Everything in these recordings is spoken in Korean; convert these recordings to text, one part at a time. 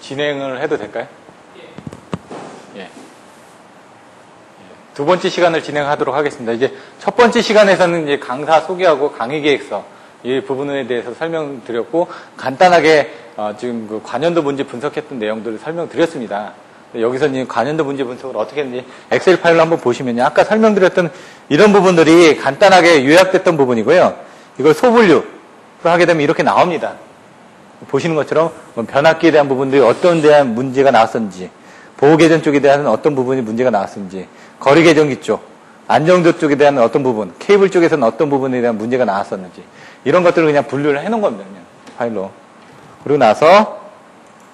진행을 해도 될까요? 예. 두 번째 시간을 진행하도록 하겠습니다. 이제 첫 번째 시간에서는 이제 강사 소개하고 강의 계획서 이 부분에 대해서 설명드렸고 간단하게 지금 그 관연도 문제 분석했던 내용들을 설명드렸습니다. 여기서 이제 관연도 문제 분석을 어떻게 했는지 엑셀 파일로 한번 보시면요. 아까 설명드렸던 이런 부분들이 간단하게 요약됐던 부분이고요. 이걸 소분류로 하게 되면 이렇게 나옵니다. 보시는 것처럼 변압기에 대한 부분들이 어떤 대한 문제가 나왔었는지, 보호계전 쪽에 대한 어떤 부분이 문제가 나왔었는지, 거리계전기 쪽, 안정도 쪽에 대한 어떤 부분, 케이블 쪽에서는 어떤 부분에 대한 문제가 나왔었는지 이런 것들을 그냥 분류를 해놓은 겁니다. 그냥 파일로. 그리고 나서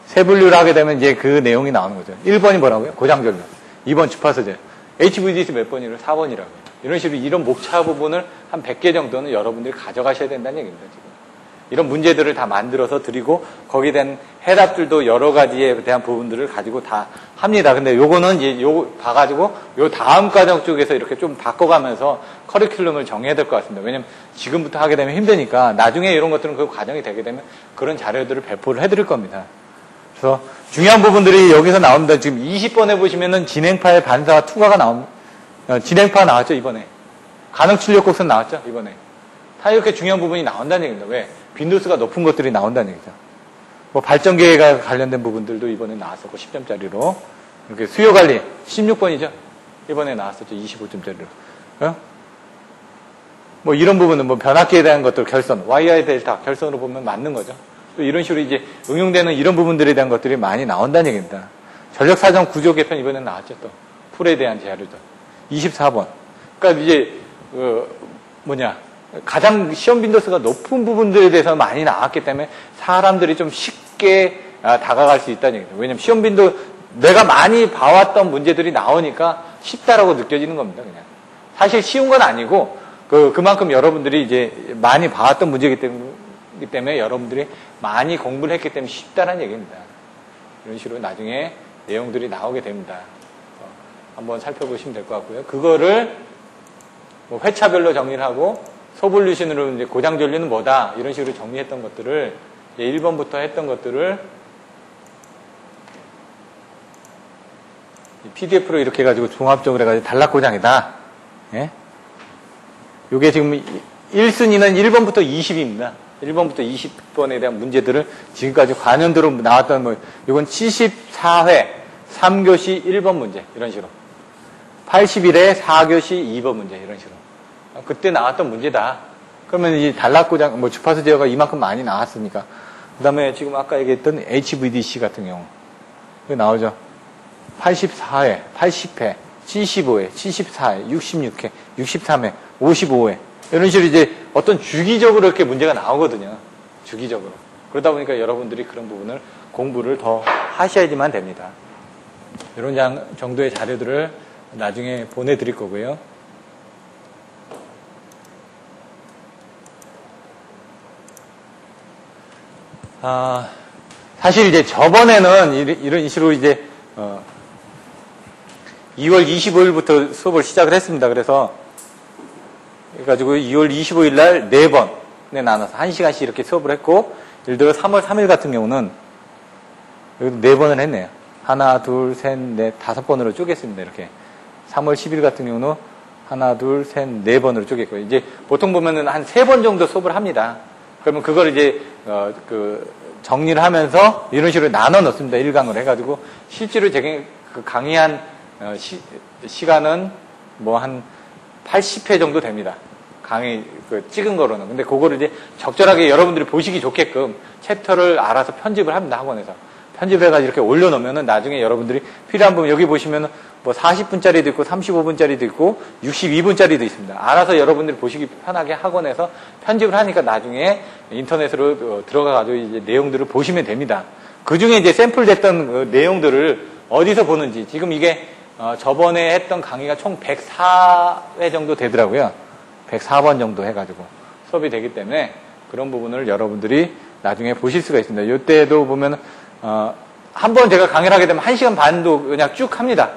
세 분류를 하게 되면 이제 그 내용이 나오는 거죠. 1번이 뭐라고요? 고장전류. 2번 주파수제. HVDC 몇 번이라고? 4번이라고요. 이런 식으로 이런 목차 부분을 한 100개 정도는 여러분들이 가져가셔야 된다는 얘기입니다. 지금. 이런 문제들을 다 만들어서 드리고 거기에 대한 해답들도 여러 가지에 대한 부분들을 가지고 다 합니다. 근데 요거는 이제 요거 봐가지고 요 다음 과정 쪽에서 이렇게 좀 바꿔가면서 커리큘럼을 정해야 될 것 같습니다. 왜냐면 지금부터 하게 되면 힘드니까 나중에 이런 것들은 그 과정이 되게 되면 그런 자료들을 배포를 해드릴 겁니다. 그래서 중요한 부분들이 여기서 나옵니다. 지금 20번에 보시면은 진행파의 반사와 투과가 나옵니다. 진행파 나왔죠, 이번에. 가능 출력 곡선 나왔죠, 이번에. 다 이렇게 중요한 부분이 나온다는 얘기입니다. 왜? 빈도수가 높은 것들이 나온다는 얘기죠. 뭐 발전기가 관련된 부분들도 이번에 나왔었고 10점짜리로 이렇게 수요 관리 16번이죠. 이번에 나왔었죠. 25점짜리로. 뭐 이런 부분은 뭐 변압기에 대한 것들 결선, YI 델타 결선으로 보면 맞는 거죠. 또 이런 식으로 이제 응용되는 이런 부분들에 대한 것들이 많이 나온다는 얘기입니다. 전력 사정 구조 개편 이번에 나왔죠. 또 풀에 대한 자료죠. 24번. 그러니까 이제 가장 시험 빈도수가 높은 부분들에 대해서 많이 나왔기 때문에 사람들이 좀 쉽게 다가갈 수 있다는 얘기죠. 왜냐면 시험 빈도 내가 많이 봐왔던 문제들이 나오니까 쉽다라고 느껴지는 겁니다. 그냥 사실 쉬운 건 아니고 그만큼 여러분들이 이제 많이 봐왔던 문제이기 때문에 여러분들이 많이 공부를 했기 때문에 쉽다는 얘기입니다. 이런 식으로 나중에 내용들이 나오게 됩니다. 한번 살펴보시면 될 것 같고요. 그거를 뭐 회차별로 정리를 하고 소볼루션으로 이제 고장전류는 뭐다 이런 식으로 정리했던 것들을 1번부터 했던 것들을 PDF로 이렇게 해가지고 종합적으로 해가지고 단락고장이다. 예? 요게 지금 1순위는 1번부터 20입니다. 1번부터 20번에 대한 문제들을 지금까지 관연도로 나왔던 이건 74회 3교시 1번 문제 이런 식으로 81회 4교시 2번 문제 이런 식으로 그때 나왔던 문제다. 그러면 이 단락고장 주파수 제어가 이만큼 많이 나왔으니까 그 다음에 지금 아까 얘기했던 HVDC 같은 경우 이거 나오죠. 84회 80회 75회 74회 66회 63회 55회 이런 식으로 이제 어떤 주기적으로 이렇게 문제가 나오거든요. 주기적으로. 그러다 보니까 여러분들이 그런 부분을 공부를 더 하셔야지만 됩니다. 이런 정도의 자료들을 나중에 보내드릴 거고요. 사실 이제 저번에는 이런 식으로 이제 2월 25일부터 수업을 시작을 했습니다. 그래가지고 2월 25일 날 4번에 나눠서 1시간씩 이렇게 수업을 했고, 예를 들어 3월 3일 같은 경우는 여기도 4번을 했네요. 하나, 둘, 셋, 넷, 5번으로 쪼갰습니다. 이렇게. 3월 10일 같은 경우는 하나, 둘, 셋, 4번으로 쪼갰고요. 이제 보통 보면은 한 3번 정도 수업을 합니다. 그러면 그걸 이제 정리를 하면서 이런 식으로 나눠 넣습니다. 1강을 해가지고 실제로 제가 강의한 시간은 뭐 한 80회 정도 됩니다. 강의 찍은 거로는. 근데 그거를 이제 적절하게 여러분들이 보시기 좋게끔 챕터를 알아서 편집을 합니다. 학원에서. 편집해가지고 이렇게 올려놓으면은 나중에 여러분들이 필요한 부분 여기 보시면은 뭐 40분짜리도 있고 35분짜리도 있고 62분짜리도 있습니다. 알아서 여러분들이 보시기 편하게 학원에서 편집을 하니까 나중에 인터넷으로 들어가가지고 이제 내용들을 보시면 됩니다. 그 중에 이제 샘플 됐던 그 내용들을 어디서 보는지 지금 이게 저번에 했던 강의가 총 104회 정도 되더라고요. 104번 정도 해가지고 수업이 되기 때문에 그런 부분을 여러분들이 나중에 보실 수가 있습니다. 이때도 보면 한번 제가 강의를 하게 되면 1시간 반도 그냥 쭉 합니다.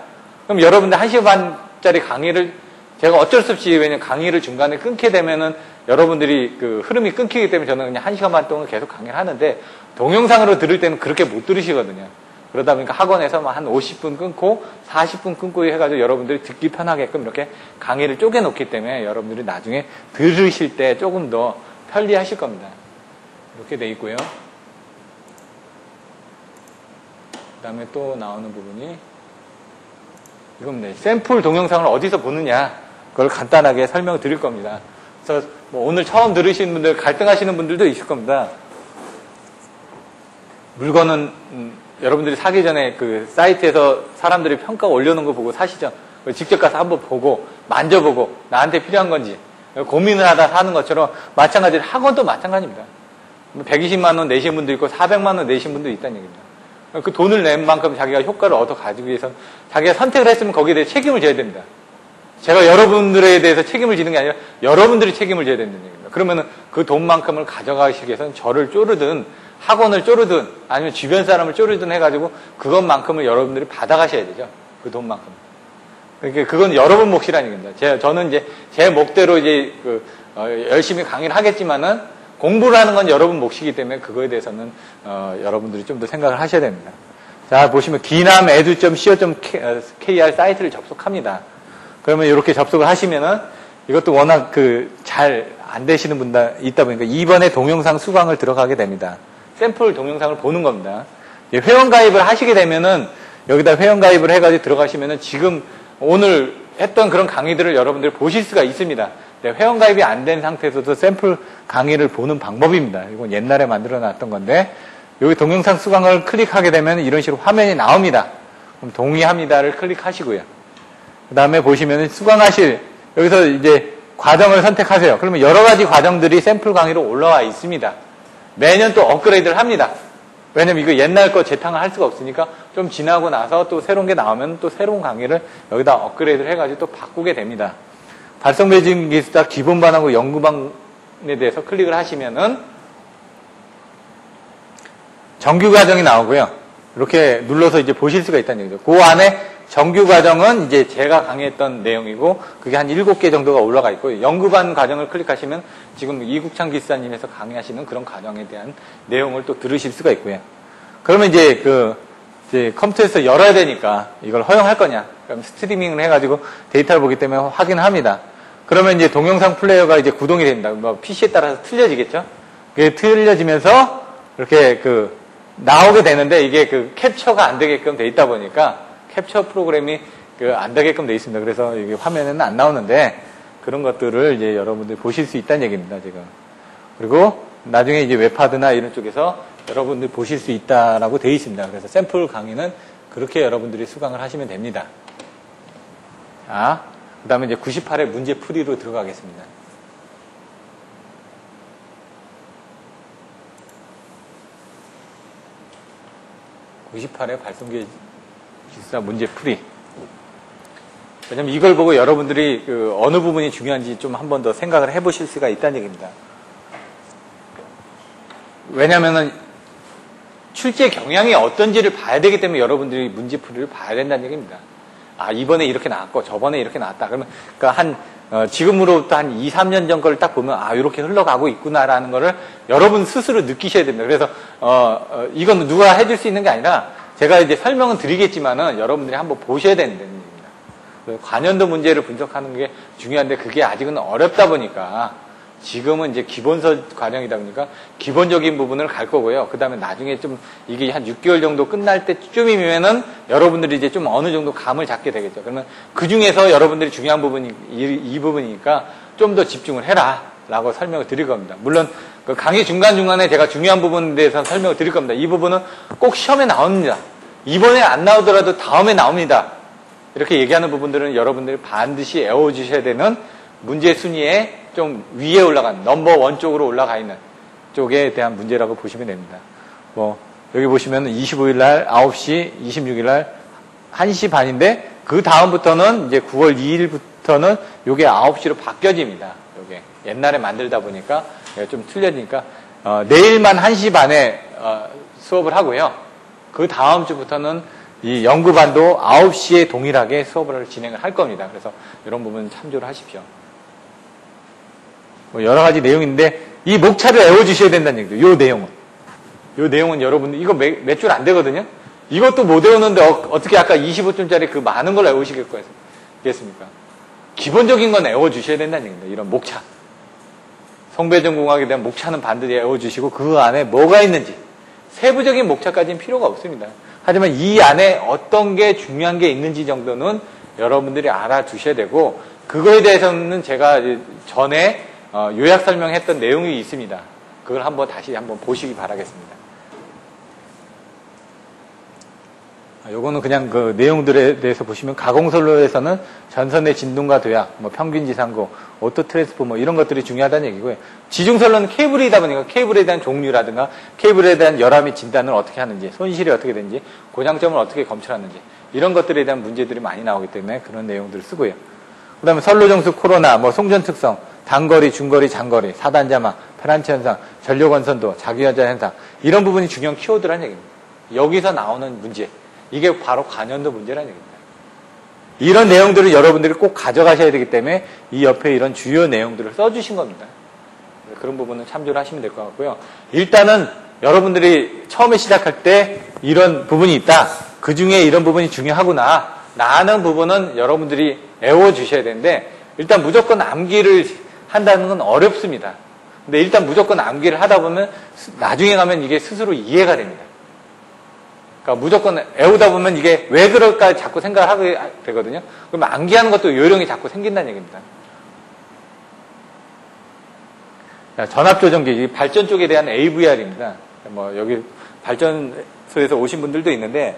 그럼 여러분들 1시간 반짜리 강의를 제가 어쩔 수 없이 왜냐면 강의를 중간에 끊게 되면은 여러분들이 그 흐름이 끊기기 때문에 저는 그냥 1시간 반 동안 계속 강의를 하는데 동영상으로 들을 때는 그렇게 못 들으시거든요. 그러다 보니까 학원에서 한 50분 끊고 40분 끊고 해가지고 여러분들이 듣기 편하게끔 이렇게 강의를 쪼개놓기 때문에 여러분들이 나중에 들으실 때 조금 더 편리하실 겁니다. 이렇게 돼 있고요. 그 다음에 또 나오는 부분이 이겁니다. 샘플 동영상을 어디서 보느냐 그걸 간단하게 설명을 드릴 겁니다. 그래서 뭐 오늘 처음 들으시는 분들 갈등하시는 분들도 있을 겁니다. 물건은 여러분들이 사기 전에 그 사이트에서 사람들이 평가 올려놓은 거 보고 사시죠. 직접 가서 한번 보고 만져보고 나한테 필요한 건지 고민을 하다 사는 것처럼 마찬가지로 학원도 마찬가지입니다. 120만 원 내신 분도 있고 400만 원 내신 분도 있다는 얘기입니다. 그 돈을 낸 만큼 자기가 효과를 얻어 가지기 위해서 자기가 선택을 했으면 거기에 대해 책임을 져야 됩니다. 제가 여러분들에 대해서 책임을 지는 게 아니라 여러분들이 책임을 져야 된다는 얘기입니다. 그러면은 그 돈만큼을 가져가시기 위해서는 저를 쪼르든 학원을 쪼르든 아니면 주변 사람을 쪼르든 해가지고 그것만큼을 여러분들이 받아가셔야 되죠. 그 돈만큼. 그러니까 그건 여러분 몫이라는 얘기입니다. 저는 이제 제 몫대로 이제 열심히 강의를 하겠지만은 공부를 하는 건 여러분 몫이기 때문에 그거에 대해서는 여러분들이 좀 더 생각을 하셔야 됩니다. 자, 보시면 ginam.edu.co.kr 사이트를 접속합니다. 그러면 이렇게 접속을 하시면은 이것도 워낙 잘 안 되시는 분들 있다 보니까 이번에 동영상 수강을 들어가게 됩니다. 샘플 동영상을 보는 겁니다. 회원 가입을 하시게 되면은 여기다 회원 가입을 해가지고 들어가시면은 지금 오늘 했던 그런 강의들을 여러분들이 보실 수가 있습니다. 회원 가입이 안 된 상태에서도 샘플 강의를 보는 방법입니다. 이건 옛날에 만들어 놨던 건데 여기 동영상 수강을 클릭하게 되면 이런 식으로 화면이 나옵니다. 그럼 동의합니다를 클릭하시고요. 그 다음에 보시면 수강하실 여기서 이제 과정을 선택하세요. 그러면 여러 가지 과정들이 샘플 강의로 올라와 있습니다. 매년 또 업그레이드를 합니다. 왜냐면 이거 옛날 거 재탕을 할 수가 없으니까 좀 지나고 나서 또 새로운 게 나오면 또 새로운 강의를 여기다 업그레이드를 해가지고 또 바꾸게 됩니다. 발성 매직 기술자 기본반하고 연구반에 대해서 클릭을 하시면은 정규 과정이 나오고요. 이렇게 눌러서 이제 보실 수가 있다는 얘기죠. 그 안에 정규 과정은 이제 제가 강의했던 내용이고 그게 한 7개 정도가 올라가 있고 연구반 과정을 클릭하시면 지금 이국창 기사님에서 강의하시는 그런 과정에 대한 내용을 또 들으실 수가 있고요. 그러면 이제 이제 컴퓨터에서 열어야 되니까 이걸 허용할 거냐? 그럼 스트리밍을 해가지고 데이터를 보기 때문에 확인을 합니다. 그러면 이제 동영상 플레이어가 이제 구동이 됩니다. 뭐 PC에 따라서 틀려지겠죠? 그게 틀려지면서 이렇게 나오게 되는데 이게 캡처가 안 되게끔 돼 있다 보니까 캡처 프로그램이 안 되게끔 돼 있습니다. 그래서 이게 화면에는 안 나오는데 그런 것들을 이제 여러분들이 보실 수 있다는 얘기입니다, 지금. 그리고 나중에 이제 웹하드나 이런 쪽에서 여러분들이 보실 수 있다라고 되어 있습니다. 그래서 샘플 강의는 그렇게 여러분들이 수강을 하시면 됩니다. 자, 그 다음에 이제 98회 문제 풀이로 들어가겠습니다. (98회) 발송기 기술사 문제 풀이. 왜냐면 이걸 보고 여러분들이 어느 부분이 중요한지 좀 한 번 더 생각을 해보실 수가 있다는 얘기입니다. 왜냐면은 출제 경향이 어떤지를 봐야 되기 때문에 여러분들이 문제 풀이를 봐야 된다는 얘기입니다. 아, 이번에 이렇게 나왔고 저번에 이렇게 나왔다. 그러면 지금으로부터 한 2, 3년 전 거를 딱 보면 이렇게 흘러가고 있구나라는 거를 여러분 스스로 느끼셔야 됩니다. 그래서 이건 누가 해줄 수 있는 게 아니라 제가 이제 설명은 드리겠지만은 여러분들이 한번 보셔야 된다는 얘기입니다. 관연도 문제를 분석하는 게 중요한데 그게 아직은 어렵다 보니까 지금은 이제 기본서 과정이다 보니까 기본적인 부분을 갈 거고요. 그 다음에 나중에 좀 이게 한 6개월 정도 끝날 때쯤이면은 여러분들이 이제 좀 어느 정도 감을 잡게 되겠죠. 그러면 그 중에서 여러분들이 중요한 부분이 이 부분이니까 좀 더 집중을 해라 라고 설명을 드릴 겁니다. 물론 그 강의 중간중간에 제가 중요한 부분에 대해서 설명을 드릴 겁니다. 이 부분은 꼭 시험에 나옵니다. 이번에 안 나오더라도 다음에 나옵니다. 이렇게 얘기하는 부분들은 여러분들이 반드시 외워주셔야 되는 문제 순위에 좀 위에 올라간 넘버 원 쪽으로 올라가 있는 쪽에 대한 문제라고 보시면 됩니다. 여기 보시면 25일 날 9시, 26일 날 1시 반인데 그 다음부터는 이제 9월 2일부터는 요게 9시로 바뀌어집니다. 요게 옛날에 만들다 보니까 좀 틀려지니까 내일만 1시 반에 수업을 하고요. 그 다음 주부터는 이 연구반도 9시에 동일하게 수업을 진행을 할 겁니다. 그래서 이런 부분 참조를 하십시오. 여러 가지 내용인데 이 목차를 외워주셔야 된다는 얘기죠. 요 내용은 여러분들 이거 몇 줄 안 되거든요. 이것도 못 외우는데 어떻게 아까 25점짜리 그 많은 걸 외우시겠습니까? 기본적인 건 외워주셔야 된다는 얘기입니다. 이런 목차. 성배전공학에 대한 목차는 반드시 외워주시고 그 안에 뭐가 있는지 세부적인 목차까지는 필요가 없습니다. 하지만 이 안에 어떤 게 중요한 게 있는지 정도는 여러분들이 알아두셔야 되고 그거에 대해서는 제가 전에 요약 설명했던 내용이 있습니다. 그걸 다시 한번 보시기 바라겠습니다. 요거는 그냥 그 내용들에 대해서 보시면 가공선로에서는 전선의 진동과 도약, 평균 지상고, 오토 트랜스포머 이런 것들이 중요하다는 얘기고요. 지중선로는 케이블이다 보니까 케이블에 대한 종류라든가 케이블에 대한 열암의 진단을 어떻게 하는지, 손실이 어떻게 되는지, 고장점을 어떻게 검출하는지 이런 것들에 대한 문제들이 많이 나오기 때문에 그런 내용들을 쓰고요. 그 다음에 선로정수 코로나, 송전 특성, 단거리, 중거리, 장거리, 사단자막, 페란치 현상, 전력원선도, 자기여자 현상 이런 부분이 중요한 키워드라는 얘기입니다. 여기서 나오는 문제 이게 바로 관연도 문제라는 얘기입니다. 이런 내용들을 여러분들이 꼭 가져가셔야 되기 때문에 이 옆에 이런 주요 내용들을 써주신 겁니다. 그런 부분은 참조를 하시면 될 것 같고요. 일단은 여러분들이 처음에 시작할 때 이런 부분이 있다. 그 중에 이런 부분이 중요하구나. 라는 부분은 여러분들이 외워주셔야 되는데 일단 무조건 암기를 한다는 건 어렵습니다. 근데 일단 무조건 암기를 하다 보면 나중에 가면 이게 스스로 이해가 됩니다. 그러니까 무조건 외우다 보면 이게 왜 그럴까 자꾸 생각을 하게 되거든요. 그러면 암기하는 것도 요령이 자꾸 생긴다는 얘기입니다. 전압조정기, 발전 쪽에 대한 AVR입니다. 여기 발전소에서 오신 분들도 있는데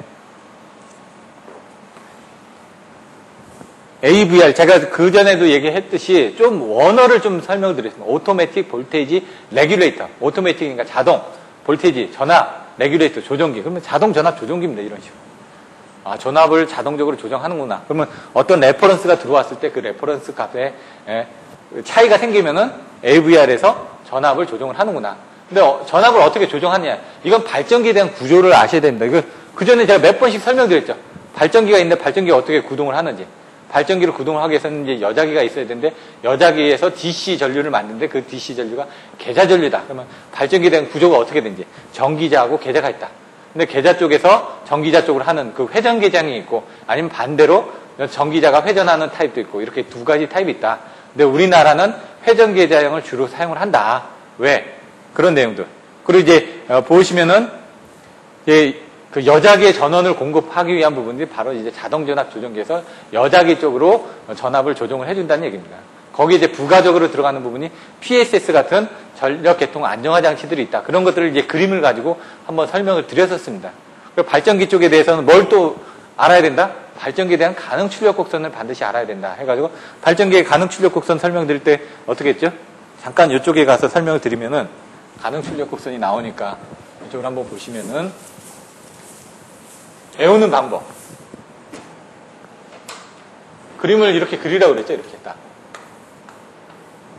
AVR, 제가 그전에도 얘기했듯이 좀 원어를 좀 설명을 드렸습니다. 오토매틱 볼테이지 레귤레이터. 오토매틱이니까 자동, 볼테이지, 전압, 레귤레이터, 조정기. 그러면 자동 전압 조정기입니다. 이런 식으로. 전압을 자동적으로 조정하는구나. 그러면 어떤 레퍼런스가 들어왔을 때 그 레퍼런스 값에 차이가 생기면은 AVR에서 전압을 조정을 하는구나. 근데 전압을 어떻게 조정하느냐. 이건 발전기에 대한 구조를 아셔야 됩니다. 이거 그전에 제가 몇 번씩 설명드렸죠. 발전기가 있는데 발전기가 어떻게 구동을 하는지. 발전기를 구동을 하기 위해서는 이제 여자기가 있어야 되는데 여자기에서 DC 전류를 만드는데 그 DC 전류가 계좌 전류다. 그러면 발전기에 대한 구조가 어떻게 되는지 전기자하고 계좌가 있다. 근데 계좌 쪽에서 전기자 쪽으로 하는 그 회전 계장이 있고 아니면 반대로 전기자가 회전하는 타입도 있고 이렇게 두 가지 타입이 있다. 근데 우리나라는 회전 계장을 주로 사용을 한다. 왜? 그런 내용들. 그리고 이제 보시면은 그 여자기의 전원을 공급하기 위한 부분들이 바로 이제 자동전압 조정기에서 여자기 쪽으로 전압을 조정을 해준다는 얘기입니다. 거기에 이제 부가적으로 들어가는 부분이 PSS 같은 전력 계통 안정화 장치들이 있다. 그런 것들을 이제 그림을 가지고 한번 설명을 드렸었습니다. 그리고 발전기 쪽에 대해서는 뭘 또 알아야 된다? 발전기에 대한 가능 출력 곡선을 반드시 알아야 된다. 해가지고 발전기의 가능 출력 곡선 설명드릴 때 어떻게 했죠? 잠깐 이쪽에 가서 설명을 드리면은 가능 출력 곡선이 나오니까 이쪽을 한번 보시면은 외우는 방법. 그림을 이렇게 그리라고 그랬죠? 이렇게 딱.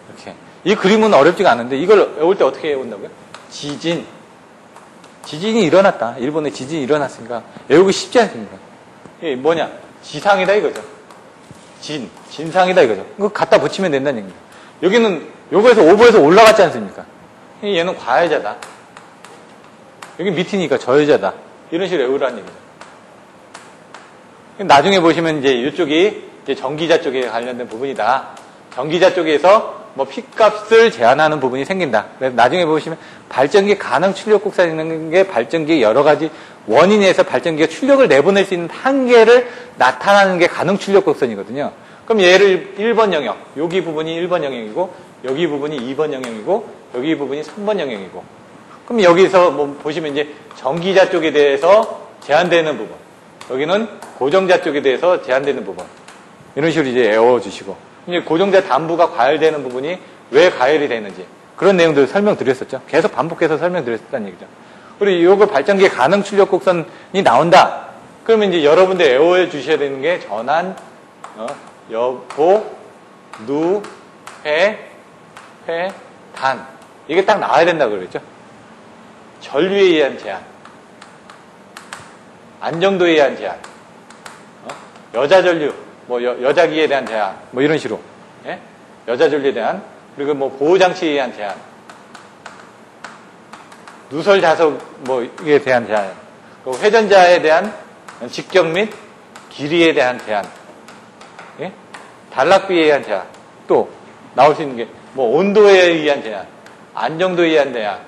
이렇게. 이 그림은 어렵지가 않은데 이걸 외울 때 어떻게 외운다고요? 지진. 지진이 일어났다. 일본에 지진이 일어났으니까 외우기 쉽지 않습니까? 이게 뭐냐? 지상이다 이거죠. 진상이다 이거죠. 그거 갖다 붙이면 된다는 얘기입니다. 여기는 요거에서 오버에서 올라갔지 않습니까? 얘는 과여자다. 여기 밑이니까 저여자다. 이런 식으로 외우라는 얘기죠. 나중에 보시면 이제 이쪽이 이제 전기자 쪽에 관련된 부분이다. 전기자 쪽에서 P값을 제한하는 부분이 생긴다. 그래서 나중에 보시면 발전기 가능 출력 곡선이 있는 게 발전기의 여러 가지 원인에서 발전기가 출력을 내보낼 수 있는 한계를 나타나는 게 가능 출력 곡선이거든요. 그럼 얘를 1번 영역, 여기 부분이 1번 영역이고, 여기 부분이 2번 영역이고, 여기 부분이 3번 영역이고. 그럼 여기서 보시면 이제 전기자 쪽에 대해서 제한되는 부분. 여기는 고정자 쪽에 대해서 제한되는 부분. 이런 식으로 이제 외워주시고. 이제 고정자 단부가 과열되는 부분이 왜 과열이 되는지. 그런 내용들을 설명드렸었죠. 계속 반복해서 설명드렸었다는 얘기죠. 그리고 이거 발전기의 가능 출력 곡선이 나온다. 그러면 이제 여러분들 외워주셔야 되는 게 전환, 여보, 누, 회, 단. 이게 딱 나와야 된다고 그랬죠. 전류에 의한 제한. 안정도에 의한 제한, 여자 전류, 여자기에 대한 제한, 이런 식으로, 예? 여자 전류에 대한, 그리고 보호장치에 의한 제한, 누설 자석에 대한 제한. 그 회전자에 대한 직격 및 길이에 대한 제한, 예? 단락비에 의한 제한, 또 나올 수 있는 게 뭐 온도에 의한 제한, 안정도에 의한 제한,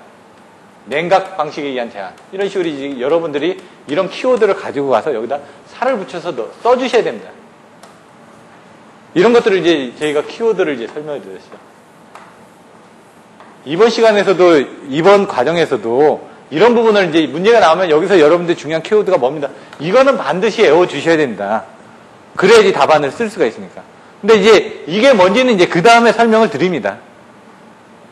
냉각 방식에 의한 제한, 이런 식으로 이제 여러분들이 이런 키워드를 가지고 가서 여기다 살을 붙여서 써주셔야 됩니다. 이런 것들을 이제 저희가 키워드를 이제 설명해 드렸어요. 이번 시간에서도, 이번 과정에서도 이런 부분을 이제 문제가 나오면 여기서 여러분들 중요한 키워드가 뭡니다. 이거는 반드시 외워주셔야 됩니다. 그래야지 답안을 쓸 수가 있으니까. 근데 이제 이게 뭔지는 이제 그 다음에 설명을 드립니다.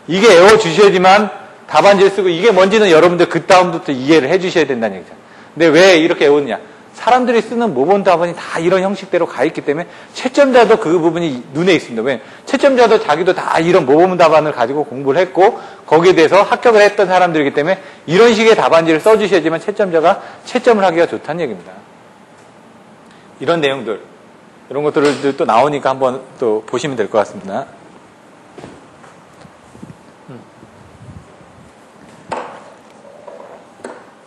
이게 외워주셔야지만 답안지를 쓰고 이게 뭔지는 여러분들 그 다음부터 이해를 해주셔야 된다는 얘기죠. 근데 왜 이렇게 외우느냐. 사람들이 쓰는 모범 답안이 다 이런 형식대로 가 있기 때문에 채점자도 그 부분이 눈에 있습니다. 왜? 채점자도 자기도 다 이런 모범 답안을 가지고 공부를 했고 거기에 대해서 합격을 했던 사람들이기 때문에 이런 식의 답안지를 써주셔야지만 채점자가 채점을 하기가 좋다는 얘기입니다. 이런 내용들, 이런 것들을 또 나오니까 한번 또 보시면 될 것 같습니다.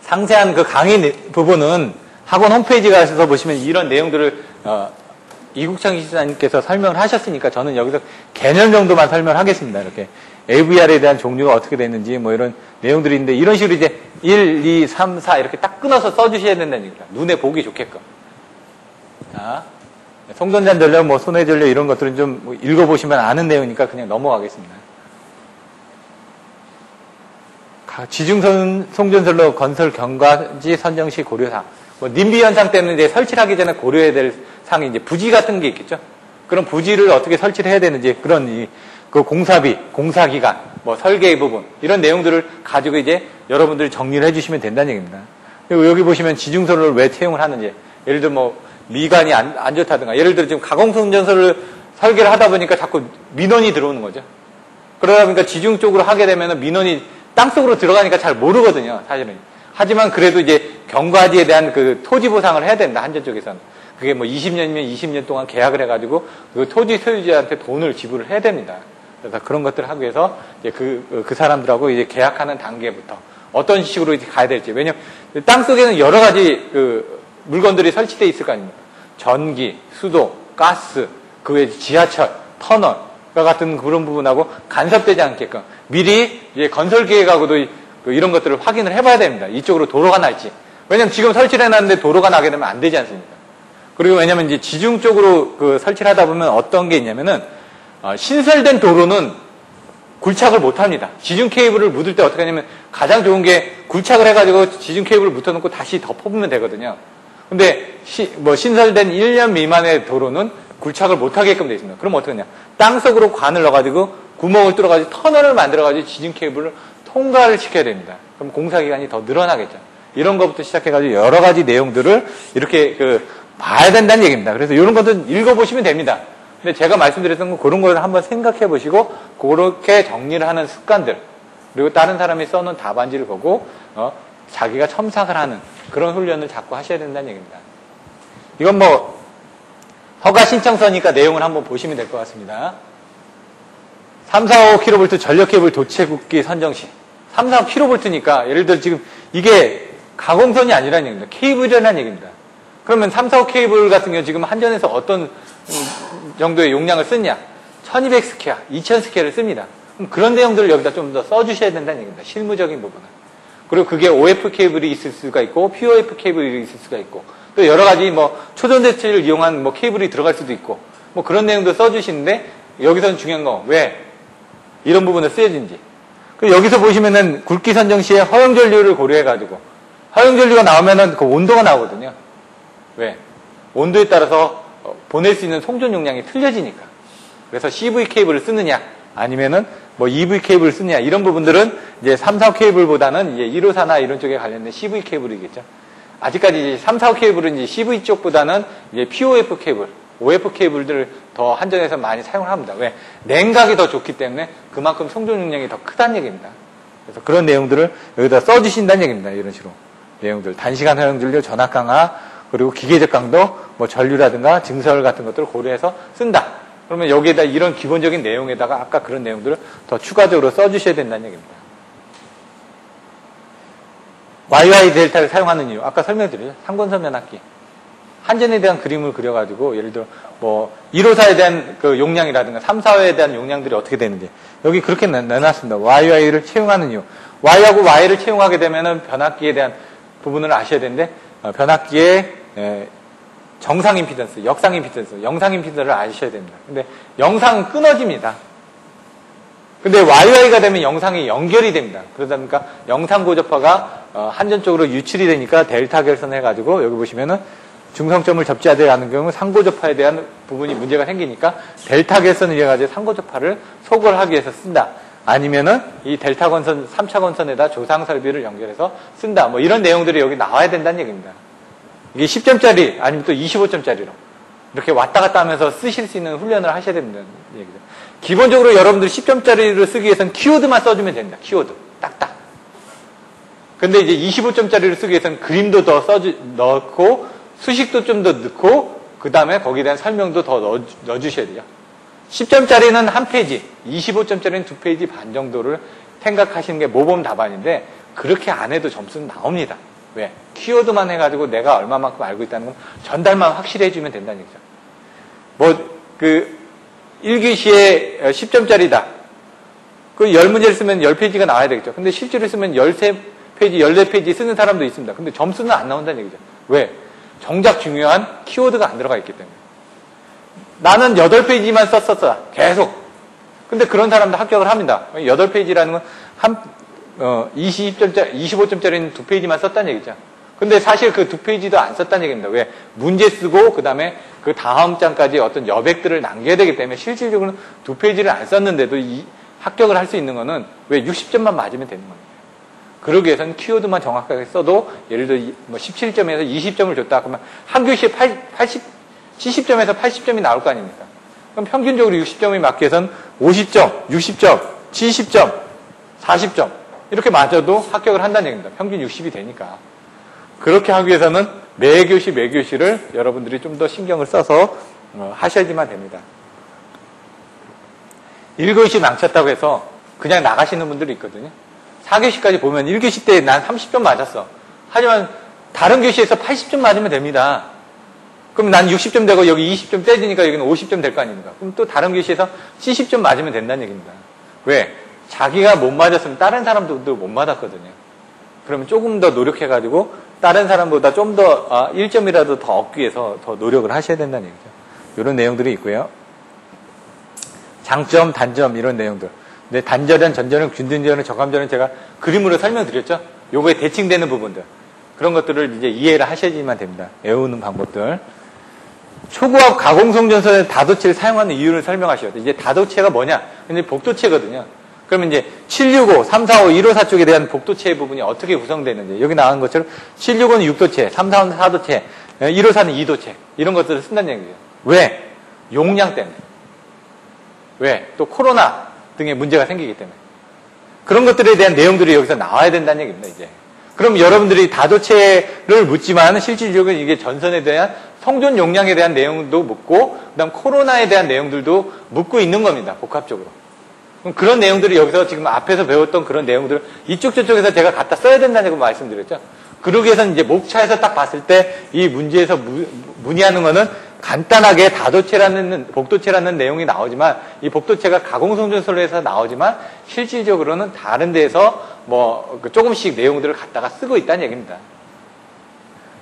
상세한 그 강의 부분은 학원 홈페이지 가셔서 보시면 이런 내용들을 이국창 기사님께서 설명을 하셨으니까 저는 여기서 개념 정도만 설명을 하겠습니다. 이렇게 AVR에 대한 종류가 어떻게 됐는지 뭐 이런 내용들이 있는데 이런 식으로 이제 1, 2, 3, 4 이렇게 딱 끊어서 써주셔야 된다는 얘기입니다. 눈에 보기 좋게끔. 자, 송전잔 전력, 뭐 손해 전력 이런 것들은 좀 읽어보시면 아는 내용이니까 그냥 넘어가겠습니다. 지중선 송전선로 건설 경과지 선정 시 고려사항. 뭐 님비 현상 때문에 이제 설치를 하기 전에 고려해야 될 사항이 이제 부지 같은 게 있겠죠. 그런 부지를 어떻게 설치를 해야 되는지 그런 그 공사비, 공사기간, 뭐 설계의 부분 이런 내용들을 가지고 이제 여러분들이 정리를 해주시면 된다는 얘기입니다. 그리고 여기 보시면 지중선로를 왜 채용을 하는지, 예를 들어 뭐 미관이 안 좋다든가, 예를 들어 지금 가공송전선을 설계를 하다 보니까 자꾸 민원이 들어오는 거죠. 그러다 보니까 지중 쪽으로 하게 되면 민원이 땅속으로 들어가니까 잘 모르거든요, 사실은. 하지만 그래도 이제 경과지에 대한 그 토지 보상을 해야 된다, 한전 쪽에서는. 그게 뭐 20년이면 20년 동안 계약을 해가지고 그 토지 소유자한테 돈을 지불을 해야 됩니다. 그래서 그런 것들을 하기 위해서 이제 그 사람들하고 이제 계약하는 단계부터 어떤 식으로 이제 가야 될지. 왜냐면 땅 속에는 여러 가지 그 물건들이 설치되어 있을 거 아닙니까? 전기, 수도, 가스, 그 외에 지하철, 터널 같은 그런 부분하고 간섭되지 않게끔 미리 이제 건설 계획하고도 이런 것들을 확인을 해봐야 됩니다. 이쪽으로 도로가 날지. 왜냐면 지금 설치를 해놨는데 도로가 나게 되면 안 되지 않습니까? 그리고 왜냐면 이제 지중 쪽으로 그 설치를 하다 보면 어떤 게 있냐면은 신설된 도로는 굴착을 못 합니다. 지중 케이블을 묻을 때 어떻게 하냐면 가장 좋은 게 굴착을 해가지고 지중 케이블을 묻혀놓고 다시 덮어보면 되거든요. 근데 신설된 1년 미만의 도로는 굴착을 못 하게끔 되어 있습니다. 그럼 어떻게 하냐? 땅속으로 관을 넣어가지고 구멍을 뚫어가지고 터널을 만들어가지고 지중 케이블을 통과를 시켜야 됩니다. 그럼 공사 기간이 더 늘어나겠죠. 이런 것부터 시작해가지고 여러 가지 내용들을 이렇게 봐야 된다는 얘기입니다. 그래서 이런 것도 읽어보시면 됩니다. 근데 제가 말씀드렸던 건 그런 걸 한번 생각해 보시고 그렇게 정리를 하는 습관들, 그리고 다른 사람이 써놓은 답안지를 보고 자기가 첨삭을 하는 그런 훈련을 자꾸 하셔야 된다는 얘기입니다. 이건 뭐 허가 신청서니까 내용을 한번 보시면 될 것 같습니다. 345kV 전력 케이블 도체국기 선정시. 345kV니까 예를 들어 지금 이게 가공선이 아니라는 얘기입니다. 케이블이라는 얘기입니다. 그러면 345 케이블 같은 경우 지금 한전에서 어떤 정도의 용량을 쓰냐? 1200스퀘어, 2000스퀘어를 씁니다. 그럼 그런 내용들을 여기다 좀 더 써주셔야 된다는 얘기입니다. 실무적인 부분은. 그리고 그게 OF 케이블이 있을 수가 있고, POF 케이블이 있을 수가 있고, 또 여러 가지 뭐 초전대체를 이용한 뭐 케이블이 들어갈 수도 있고, 뭐 그런 내용도 써주시는데, 여기서는 중요한 거, 왜? 이런 부분을 쓰여진지. 그리고 여기서 보시면은 굵기 선정 시에 허용전류를 고려해가지고, 허용전류가 나오면은 그 온도가 나오거든요. 왜? 온도에 따라서 보낼 수 있는 송전 용량이 틀려지니까. 그래서 CV 케이블을 쓰느냐, 아니면은 뭐 EV 케이블을 쓰느냐, 이런 부분들은 이제 345 케이블보다는 이제 154나 이런 쪽에 관련된 CV 케이블이겠죠. 아직까지 이제 345 케이블은 이제 CV 쪽보다는 이제 POF 케이블, OF 케이블들을 더 한전에서 많이 사용을 합니다. 왜? 냉각이 더 좋기 때문에 그만큼 송전 용량이 더 크다는 얘기입니다. 그래서 그런 내용들을 여기다 써주신다는 얘기입니다. 이런 식으로. 내용들. 단시간 허용전류, 전압 강화, 그리고 기계적 강도, 뭐 전류라든가 증설 같은 것들을 고려해서 쓴다. 그러면 여기에다 이런 기본적인 내용에다가 아까 그런 내용들을 더 추가적으로 써주셔야 된다는 얘기입니다. YY 델타를 사용하는 이유. 아까 설명드렸죠. 상권선 면학기. 한전에 대한 그림을 그려가지고, 예를 들어, 1호사에 대한 그 용량이라든가 3, 4호에 대한 용량들이 어떻게 되는지. 여기 그렇게 내놨습니다. YY를 채용하는 이유. Y하고 Y를 채용하게 되면은 변압기에 대한 부분을 아셔야 되는데, 변압기의 정상 임피던스, 역상 임피던스, 영상 임피던스를 아셔야 됩니다. 근데 영상은 끊어집니다. 근데 YY가 되면 영상이 연결이 됩니다. 그러다 보니까 영상 고접화가 한전 쪽으로 유출이 되니까 델타 결선을 해가지고 여기 보시면은 중성점을 접지하지 않은 경우 상고접화에 대한 부분이 문제가 생기니까 델타 결선을 이용해가지고 상고접화를 소거를 하기 위해서 쓴다. 아니면은 이 델타 건선, 3차 건선에다 조상 설비를 연결해서 쓴다. 뭐 이런 내용들이 여기 나와야 된다는 얘기입니다. 이게 10점짜리 아니면 또 25점짜리로 이렇게 왔다 갔다 하면서 쓰실 수 있는 훈련을 하셔야 된다는 얘기죠. 기본적으로 여러분들 10점짜리를 쓰기 위해서는 키워드만 써주면 됩니다. 키워드. 딱딱. 근데 이제 25점짜리를 쓰기 위해서는 그림도 더 넣고 수식도 좀 더 넣고 그 다음에 거기에 대한 설명도 더 넣어주셔야 돼요. 10점짜리는 한 페이지, 25점짜리는 두 페이지 반 정도를 생각하시는 게 모범 답안인데 그렇게 안 해도 점수는 나옵니다. 왜? 키워드만 해가지고 내가 얼마만큼 알고 있다는 건 전달만 확실히 해주면 된다는 얘기죠. 1교시에 10점짜리다. 그 10문제를 쓰면 10페이지가 나와야 되겠죠. 근데 실제로 쓰면 13페이지, 14페이지 쓰는 사람도 있습니다. 근데 점수는 안 나온다는 얘기죠. 왜? 정작 중요한 키워드가 안 들어가 있기 때문에. 나는 8페이지만 썼었어. 계속. 근데 그런 사람도 합격을 합니다. 8페이지라는 건 25점짜리는 2페이지만 썼다는 얘기죠. 근데 사실 그 2페이지도 안 썼다는 얘기입니다. 왜? 문제 쓰고 그 다음에 그 다음 장까지 어떤 여백들을 남겨야 되기 때문에 실질적으로는 2페이지를 안 썼는데도 합격을 할 수 있는 거는 왜 60점만 맞으면 되는 겁니다. 그러기 위해서는 키워드만 정확하게 써도 예를 들어 17점에서 20점을 줬다 그러면 한 교시에 70점에서 80점이 나올 거 아닙니까? 그럼 평균적으로 60점이 맞기 위해서는 50점, 60점, 70점, 40점 이렇게 맞아도 합격을 한다는 얘기입니다. 평균 60이 되니까. 그렇게 하기 위해서는 매교시를 여러분들이 좀 더 신경을 써서 하셔야지만 됩니다. 1교시 망쳤다고 해서 그냥 나가시는 분들이 있거든요. 4교시까지 보면 1교시 때 난 30점 맞았어. 하지만 다른 교시에서 80점 맞으면 됩니다. 그럼 난 60점 되고 여기 20점 떼지니까 여기는 50점 될 거 아닙니까? 그럼 또 다른 교시에서 70점 맞으면 된다는 얘기입니다. 왜? 자기가 못 맞았으면 다른 사람들도 못 맞았거든요. 그러면 조금 더 노력해가지고 다른 사람보다 좀 더 1점이라도 더 얻기 위해서 더 노력을 하셔야 된다는 얘기죠. 이런 내용들이 있고요. 장점, 단점 이런 내용들. 근데 단절은, 전절은, 균등절은, 저감절은 제가 그림으로 설명드렸죠. 요거에 대칭되는 부분들. 그런 것들을 이제 이해를 하셔야지만 됩니다. 외우는 방법들. 초고압 가공송전선의 다도체를 사용하는 이유를 설명하셔야 돼요. 이제 다도체가 뭐냐? 근데 복도체거든요. 그러면 이제 765, 345, 154 쪽에 대한 복도체의 부분이 어떻게 구성되는지. 여기 나온 것처럼 765는 6도체, 345는 4도체, 154는 2도체. 이런 것들을 쓴다는 얘기예요. 왜? 용량 때문에. 왜? 또 코로나 등의 문제가 생기기 때문에. 그런 것들에 대한 내용들이 여기서 나와야 된다는 얘기입니다, 이제. 그럼 여러분들이 다도체를 묻지만 실질적으로 이게 전선에 대한 성존 용량에 대한 내용도 묻고, 그 다음 코로나에 대한 내용들도 묻고 있는 겁니다, 복합적으로. 그럼 그런 내용들이 여기서 지금 앞에서 배웠던 그런 내용들을 이쪽 저쪽에서 제가 갖다 써야 된다고 말씀드렸죠. 그러기 위해서는 이제 목차에서 딱 봤을 때 이 문제에서 문의하는 거는 간단하게 다도체라는, 복도체라는 내용이 나오지만 이 복도체가 가공성전선으로 해서 나오지만 실질적으로는 다른 데에서 조금씩 내용들을 갖다가 쓰고 있다는 얘기입니다.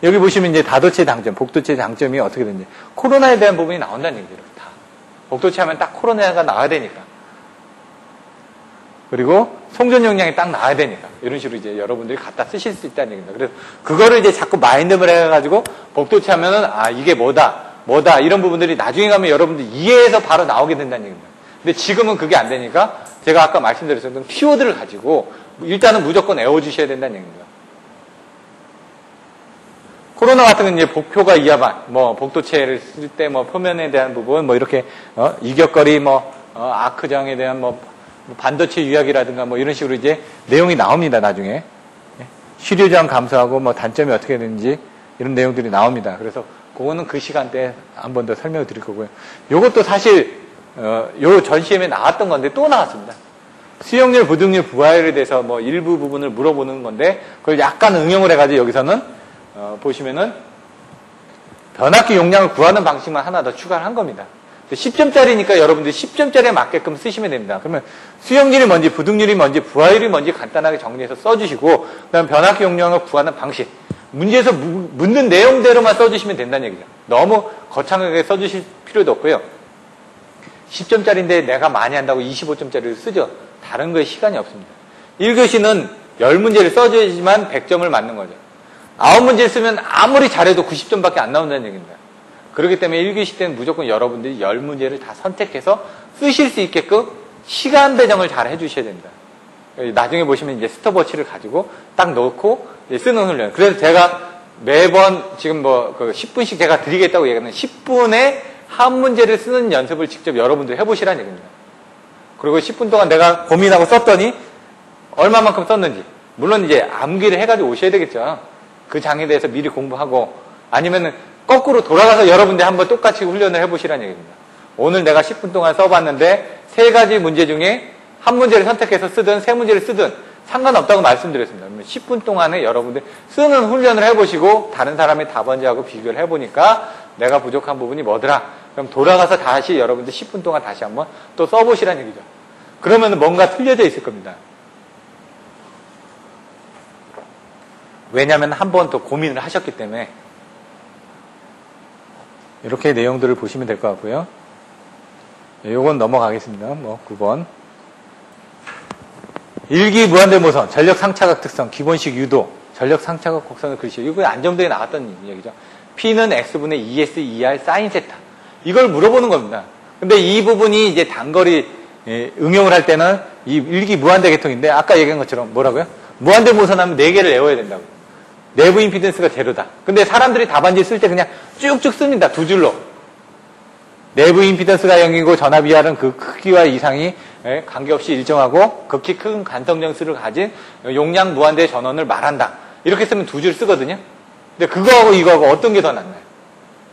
여기 보시면 이제 다도체 장점, 복도체 장점이 어떻게 되는지. 코로나에 대한 부분이 나온다는 얘기죠. 다. 복도체 하면 딱 코로나가 나와야 되니까. 그리고 송전 용량이 딱 나와야 되니까. 이런 식으로 이제 여러분들이 갖다 쓰실 수 있다는 얘기입니다. 그래서 그거를 이제 자꾸 마인드를 해가지고 복도체 하면은 이게 뭐다, 이런 부분들이 나중에 가면 여러분들 이해해서 바로 나오게 된다는 얘기입니다. 근데 지금은 그게 안 되니까 제가 아까 말씀드렸던 키워드를 가지고 일단은 무조건 외워주셔야 된다는 얘기입니다. 코로나 같은 건 이제 복표가 이하반, 복도체를 쓸 때 표면에 대한 부분, 이렇게, 이격거리, 아크장에 대한 반도체 유약이라든가 이런 식으로 이제 내용이 나옵니다, 나중에. 시료장 감소하고 단점이 어떻게 되는지 이런 내용들이 나옵니다. 그래서 그거는 그 시간대에 한 번 더 설명을 드릴 거고요. 요것도 사실, 요 전 시험에 나왔던 건데 또 나왔습니다. 수용률, 부등률, 부하율에 대해서 뭐 일부 부분을 물어보는 건데 그걸 약간 응용을 해가지고 여기서는 보시면은 변압기 용량을 구하는 방식만 하나 더 추가를 한 겁니다. 10점짜리니까 여러분들이 10점짜리에 맞게끔 쓰시면 됩니다. 그러면 수용률이 뭔지, 부등률이 뭔지, 부하율이 뭔지 간단하게 정리해서 써주시고 그다음 변압기 용량을 구하는 방식, 문제에서 묻는 내용대로만 써주시면 된다는 얘기죠. 너무 거창하게 써주실 필요도 없고요. 10점짜리인데 내가 많이 한다고 25점짜리를 쓰죠. 다른 거에 시간이 없습니다. 1교시는 10문제를 써줘야지만 100점을 맞는 거죠. 9문제를 쓰면 아무리 잘해도 90점밖에 안 나온다는 얘기입니다. 그렇기 때문에 1교시 때는 무조건 여러분들이 10문제를 다 선택해서 쓰실 수 있게끔 시간 배정을 잘 해주셔야 됩니다. 나중에 보시면 이제 스톱워치를 가지고 딱 넣고 쓰는 훈련. 그래서 제가 매번 지금 뭐 10분씩 제가 드리겠다고 얘기하는 10분에 한 문제를 쓰는 연습을 직접 여러분들 해보시라는 얘기입니다. 그리고 10분 동안 내가 고민하고 썼더니 얼마만큼 썼는지. 물론 이제 암기를 해가지고 오셔야 되겠죠. 그 장에 대해서 미리 공부하고 아니면은 거꾸로 돌아가서 여러분들 한번 똑같이 훈련을 해보시라는 얘기입니다. 오늘 내가 10분 동안 써봤는데 3가지 문제 중에 한 문제를 선택해서 쓰든 3문제를 쓰든 상관없다고 말씀드렸습니다. 10분 동안에 여러분들 쓰는 훈련을 해보시고 다른 사람의 답안지하고 비교를 해보니까 내가 부족한 부분이 뭐더라. 그럼 돌아가서 다시 여러분들 10분 동안 다시 한번 또 써보시라는 얘기죠. 그러면 뭔가 틀려져 있을 겁니다. 왜냐하면 한 번 더 고민을 하셨기 때문에. 이렇게 내용들을 보시면 될 것 같고요. 요건 넘어가겠습니다. 9번. 일기 무한대 모선, 전력 상차각 특성, 기본식 유도, 전력 상차각 곡선을 그리시오. 이거 안정되게 나왔던 얘기죠. P는 X분의 ES, ER, 사인 세타. 이걸 물어보는 겁니다. 근데 이 부분이 이제 단거리 응용을 할 때는 이 일기 무한대 계통인데 아까 얘기한 것처럼 뭐라고요? 무한대 모선하면 4개를 외워야 된다고. 내부 임피던스가 제로다. 근데 사람들이 답안지 쓸 때 그냥 쭉쭉 씁니다. 2줄로. 내부 임피던스가 0이고 전압 이하는 그 크기와 이상이 관계없이 일정하고 극히 큰 간성정수를 가진 용량 무한대 전원을 말한다. 이렇게 쓰면 2줄 쓰거든요. 근데 그거하고 이거하고 어떤 게 더 낫나요?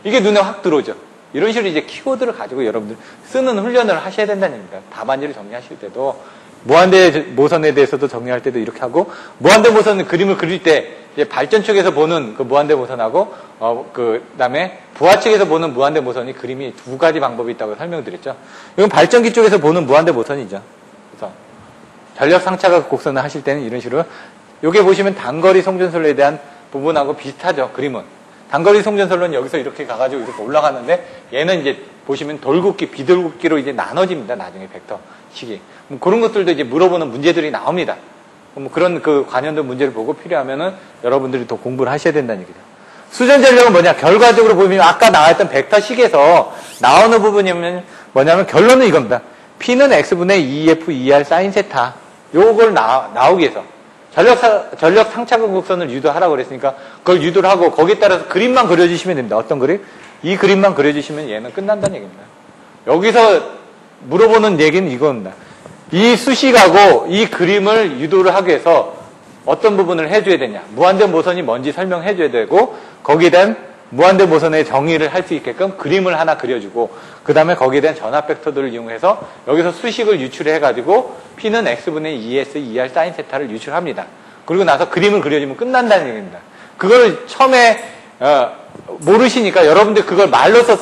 이게 눈에 확 들어오죠. 이런 식으로 이제 키워드를 가지고 여러분들 쓰는 훈련을 하셔야 된다는 얘기입니다. 답안지를 정리하실 때도 무한대 모선에 대해서도 정리할 때도 이렇게 하고 무한대 모선 그림을 그릴 때 이제 발전 측에서 보는 그 무한대 모선하고 그다음에 부하 측에서 보는 무한대 모선이 그림이 2가지 방법이 있다고 설명드렸죠. 이건 발전기 쪽에서 보는 무한대 모선이죠. 그래서 전력 상차각 곡선을 하실 때는 이런 식으로 요게 보시면 단거리 송전선로에 대한 부분하고 비슷하죠. 그림은 단거리 송전선로는 여기서 이렇게 가가지고 이렇게 올라가는데 얘는 이제 보시면 돌굽기, 비돌굽기로 이제 나눠집니다. 나중에 벡터식이. 뭐 그런 것들도 이제 물어보는 문제들이 나옵니다. 뭐 그런 그 관련된 문제를 보고 필요하면은 여러분들이 더 공부를 하셔야 된다는 얘기죠. 수전 전력은 뭐냐? 결과적으로 보면 아까 나왔던 벡터식에서 나오는 부분이면 뭐냐면 결론은 이겁니다. P는 X분의 EF, ER, 사인 세타. 요걸 나오기 위해서. 전력 상차각 곡선을 유도하라고 그랬으니까 그걸 유도를 하고 거기에 따라서 그림만 그려주시면 됩니다. 어떤 그림? 이 그림만 그려주시면 얘는 끝난다는 얘기입니다. 여기서 물어보는 얘기는 이겁니다. 이 수식하고 이 그림을 유도를 하기 위해서 어떤 부분을 해줘야 되냐. 무한대 모선이 뭔지 설명해줘야 되고 거기에 대한 무한대 모선의 정의를 할 수 있게끔 그림을 하나 그려주고 그 다음에 거기에 대한 전압 벡터들을 이용해서 여기서 수식을 유출해가지고 P는 X분의 ES, ER, 사인 세타를 유출합니다. 그리고 나서 그림을 그려주면 끝난다는 얘기입니다. 그걸 처음에 모르시니까 여러분들 그걸 말로서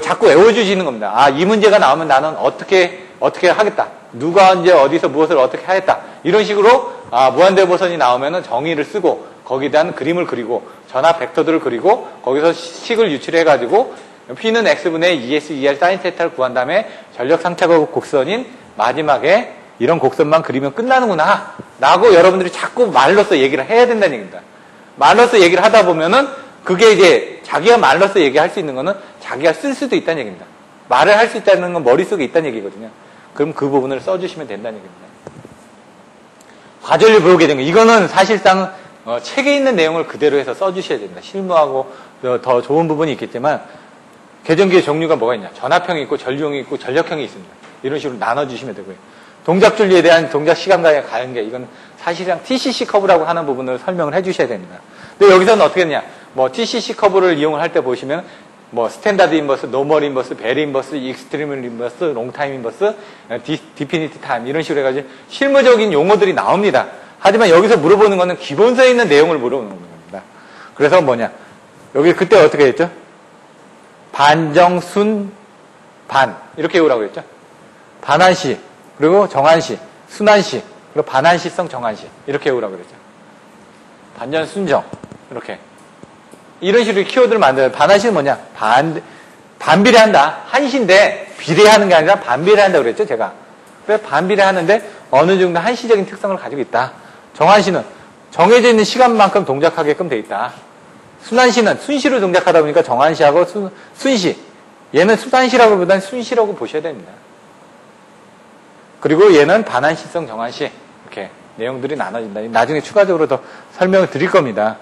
자꾸 외워주시는 겁니다. 아, 이 문제가 나오면 나는 어떻게 하겠다. 누가 언제 어디서 무엇을 어떻게 하겠다. 이런 식으로 무한대 모선이 나오면은 정의를 쓰고 거기에 대한 그림을 그리고 전압 벡터들을 그리고 거기서 식을 유출해가지고 P는 X분의 ES, ER, 사인 세타를 구한 다음에 전력 상차각 곡선인 마지막에 이런 곡선만 그리면 끝나는구나 라고 여러분들이 자꾸 말로서 얘기를 해야 된다는 얘기입니다. 말로서 얘기를 하다 보면은 그게 이제 자기가 말로서 얘기할 수 있는 거는 자기가 쓸 수도 있다는 얘기입니다. 말을 할 수 있다는 건 머릿속에 있다는 얘기거든요. 그럼 그 부분을 써주시면 된다는 얘기입니다. 과전류 배우게 된 거. 이거는 사실상 책에 있는 내용을 그대로 해서 써주셔야 됩니다. 실무하고 더 좋은 부분이 있겠지만 계전기의 종류가 뭐가 있냐. 전압형이 있고 전류형이 있고 전력형이 있습니다. 이런 식으로 나눠주시면 되고요. 동작줄리에 대한 동작 시간과의 관계. 이건 사실상 TCC 커브라고 하는 부분을 설명을 해주셔야 됩니다. 근데 여기서는 어떻게 했냐. TCC 커브를 이용을 할 때 보시면 뭐 스탠다드 인버스, 노멀 인버스, 베리 인버스, 익스트리멀 인버스, 롱타임 인버스, 디피니트 타임 이런 식으로 해가지고 실무적인 용어들이 나옵니다. 하지만 여기서 물어보는 거는 기본서에 있는 내용을 물어보는 겁니다. 그래서 뭐냐? 여기 그때 어떻게 했죠? 반정순 반 이렇게 외우라고 했죠? 반환시 그리고 정환시, 순환시 그리고 반환시성 정환시 이렇게 외우라고 그랬죠. 반전순정 이렇게 이런 식으로 키워드를 만들어요. 반환시는 뭐냐? 반비례한다. 한시인데 비례하는 게 아니라 반비례한다 그랬죠, 제가. 그래서 반비례하는데 어느 정도 한시적인 특성을 가지고 있다. 정환시는 정해져 있는 시간만큼 동작하게끔 돼 있다. 순환시는 순시로 동작하다 보니까 정환시하고 순시. 얘는 순환시라고보다는 순시라고 보셔야 됩니다. 그리고 얘는 반환시성 정환시. 이렇게 내용들이 나눠진다. 나중에 추가적으로 더 설명을 드릴 겁니다.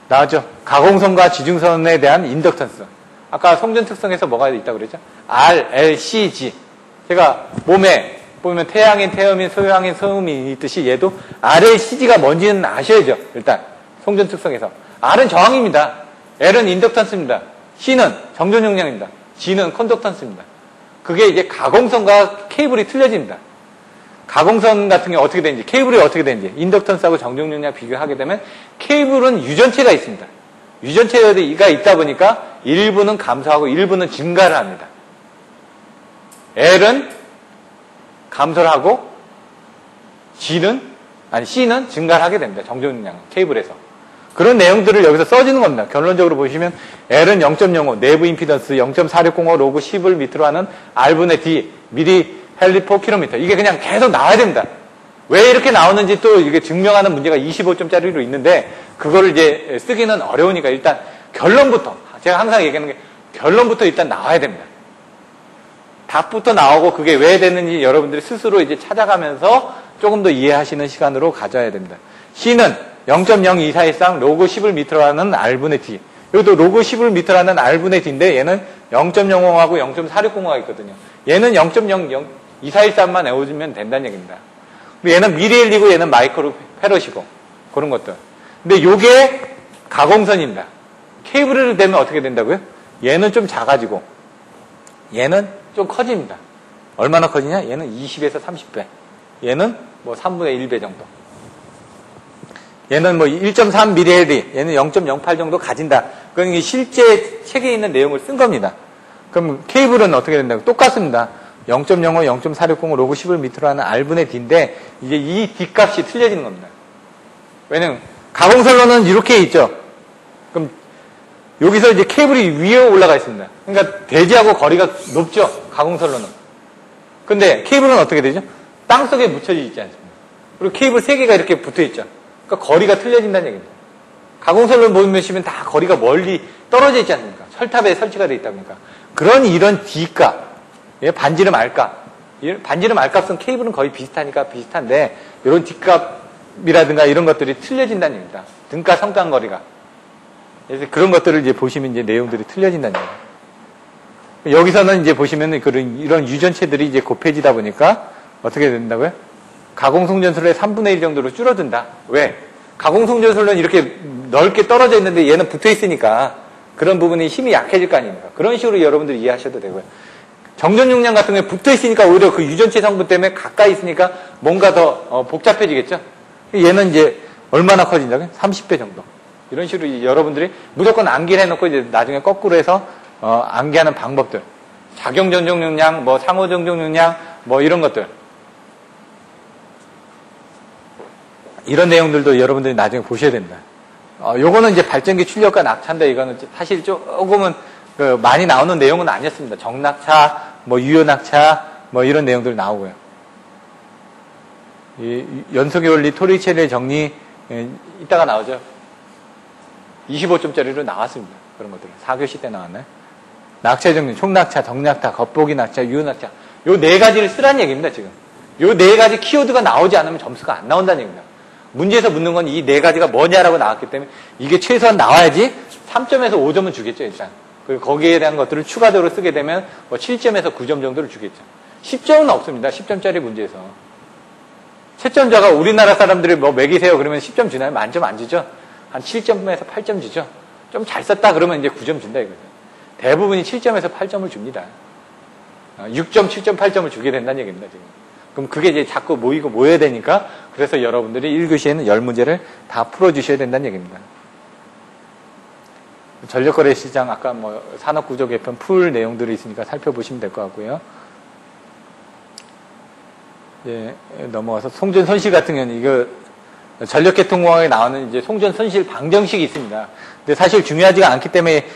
나왔죠? 가공선과 지중선에 대한 인덕턴스. 아까 성전 특성에서 뭐가 있다고 그랬죠? R, L, C, G. 제가 몸에 보면 태양인, 태음인, 소양인, 소음이 있듯이 얘도 R, L, C, G가 뭔지는 아셔야죠. 일단 성전 특성에서. R은 저항입니다. L은 인덕턴스입니다. C는 정전 용량입니다. G는 컨덕턴스입니다. 그게 이제 가공선과 케이블이 틀려집니다. 가공선 같은 경우 어떻게 되는지, 케이블이 어떻게 되는지, 인덕턴스하고 정전 용량 비교하게 되면 케이블은 유전체가 있습니다. 유전체가 있다 보니까 일부는 감소하고 일부는 증가를 합니다. L은 감소를 하고 C는 증가를 하게 됩니다. 정전 용량 케이블에서. 그런 내용들을 여기서 써주는 겁니다. 결론적으로 보시면 L은 0.05 내부 임피던스 0.4605 로그 10을 밑으로 하는 R분의 D 미리 헬리포킬로미터. 이게 그냥 계속 나와야 됩니다. 왜 이렇게 나오는지 또 이게 증명하는 문제가 25점짜리로 있는데 그거를 이제 쓰기는 어려우니까 일단 결론부터 제가 항상 얘기하는 게 결론부터 일단 나와야 됩니다. 답부터 나오고 그게 왜 됐는지 여러분들이 스스로 이제 찾아가면서 조금 더 이해하시는 시간으로 가져야 됩니다. C는 0.0243 로그 10을 밑으로 하는 R분의 D. 여기도 로그 10을 밑으로 하는 R분의 D인데 얘는 0.00하고 0.4605가 있거든요. 얘는 0.02413만 외워주면 된다는 얘기입니다. 얘는 미리엘리고 얘는 마이크로 페럿이고 그런 것들. 근데 요게 가공선입니다. 케이블을 대면 어떻게 된다고요? 얘는 좀 작아지고 얘는 좀 커집니다. 얼마나 커지냐? 얘는 20에서 30배. 얘는 뭐 3분의 1배 정도. 얘는 뭐 1.3 미리엘리, 얘는 0.08 정도 가진다. 그건 실제 책에 있는 내용을 쓴 겁니다. 그럼 케이블은 어떻게 된다고? 똑같습니다. 0.05, 0.460 로그 10을 밑으로 하는 R분의 D인데 이제 이 D 값이 틀려지는 겁니다. 왜냐면 가공선로는 이렇게 있죠. 그럼 여기서 이제 케이블이 위에 올라가 있습니다. 그러니까 대지하고 거리가 높죠. 가공선로는. 근데 케이블은 어떻게 되죠? 땅속에 묻혀져 있지 않습니까? 그리고 케이블 3개가 이렇게 붙어 있죠. 그러니까 거리가 틀려진다는 얘기입니다. 가공선로 보시면 다 거리가 멀리 떨어져 있지 않습니까? 철탑에 설치가 되어 있다 보니까. 그런 이런 D값, 반지름 R값, 반지름 R값은 케이블은 거의 비슷한데 이런 D값이라든가 이런 것들이 틀려진다는 얘기입니다. 등가 성간 거리가. 그래서 그런 것들을 이제 보시면 이제 내용들이 틀려진다는 얘기예요. 여기서는 이제 보시면 이런 유전체들이 이제 곱해지다 보니까 어떻게 된다고요? 가공송전솔로의 3분의 1 정도로 줄어든다. 왜? 가공송전솔로는 이렇게 넓게 떨어져 있는데 얘는 붙어 있으니까 그런 부분이 힘이 약해질 거 아닙니까? 그런 식으로 여러분들이 이해하셔도 되고요. 정전 용량 같은 경우에 붙어 있으니까 오히려 그 유전체 성분 때문에 가까이 있으니까 뭔가 더 복잡해지겠죠? 얘는 이제 얼마나 커진다고요? 30배 정도. 이런 식으로 여러분들이 무조건 암기를 해놓고 이제 나중에 거꾸로 해서 암기하는 방법들. 작용 전종 용량, 뭐 상호 전종 용량, 뭐 이런 것들. 이런 내용들도 여러분들이 나중에 보셔야 됩니다. 요거는 이제 발전기 출력과 낙차인데 이거는 사실 조금은 많이 나오는 내용은 아니었습니다. 정낙차, 뭐 유효낙차, 뭐 이런 내용들 나오고요. 이 연속의 원리 토리체리의 정리 이따가 나오죠. 25점짜리로 나왔습니다. 그런 것들. 4교시 때 나왔나요? 낙차의 정리, 총낙차, 정낙차, 겉보기 낙차, 유효낙차. 요 4가지를 쓰라는 얘기입니다, 지금. 요 4가지 키워드가 나오지 않으면 점수가 안 나온다는 얘기입니다. 문제에서 묻는 건 이 4가지가 뭐냐라고 나왔기 때문에 이게 최소한 나와야지 3점에서 5점은 주겠죠, 일단. 그리고 거기에 대한 것들을 추가적으로 쓰게 되면 뭐 7점에서 9점 정도를 주겠죠. 10점은 없습니다. 10점짜리 문제에서. 채점자가 우리나라 사람들이 뭐 매기세요 그러면 10점 주나요? 만점 안 주죠? 한 7점에서 8점 주죠? 좀 잘 썼다 그러면 이제 9점 준다 이거죠. 대부분이 7점에서 8점을 줍니다. 6점, 7점, 8점을 주게 된다는 얘기입니다, 지금. 그럼 그게 이제 자꾸 모여야 되니까, 그래서 여러분들이 1교시에는 10문제를 다 풀어주셔야 된다는 얘기입니다. 전력거래시장, 아까 뭐, 산업구조 개편 풀 내용들이 있으니까 살펴보시면 될 것 같고요. 예, 넘어가서 송전 손실 같은 경우는 이거, 전력계통공학에 나오는 이제 송전 손실 방정식이 있습니다. 근데 사실 중요하지가 않기 때문에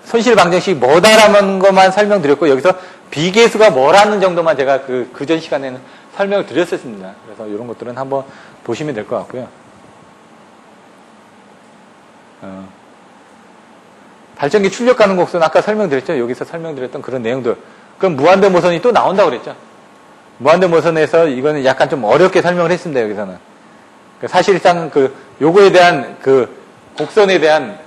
손실 방정식이 뭐다라는 것만 설명드렸고 여기서 비계수가 뭐라는 정도만 제가 그 전 시간에는 설명을 드렸었습니다. 그래서 이런 것들은 한번 보시면 될 것 같고요. 발전기 출력 가능 곡선 아까 설명드렸죠. 여기서 설명드렸던 그런 내용들. 그럼 무한대 모선이 또 나온다고 그랬죠. 무한대 모선에서 이거는 약간 좀 어렵게 설명을 했습니다. 여기서는. 사실상 요거에 대한 곡선에 대한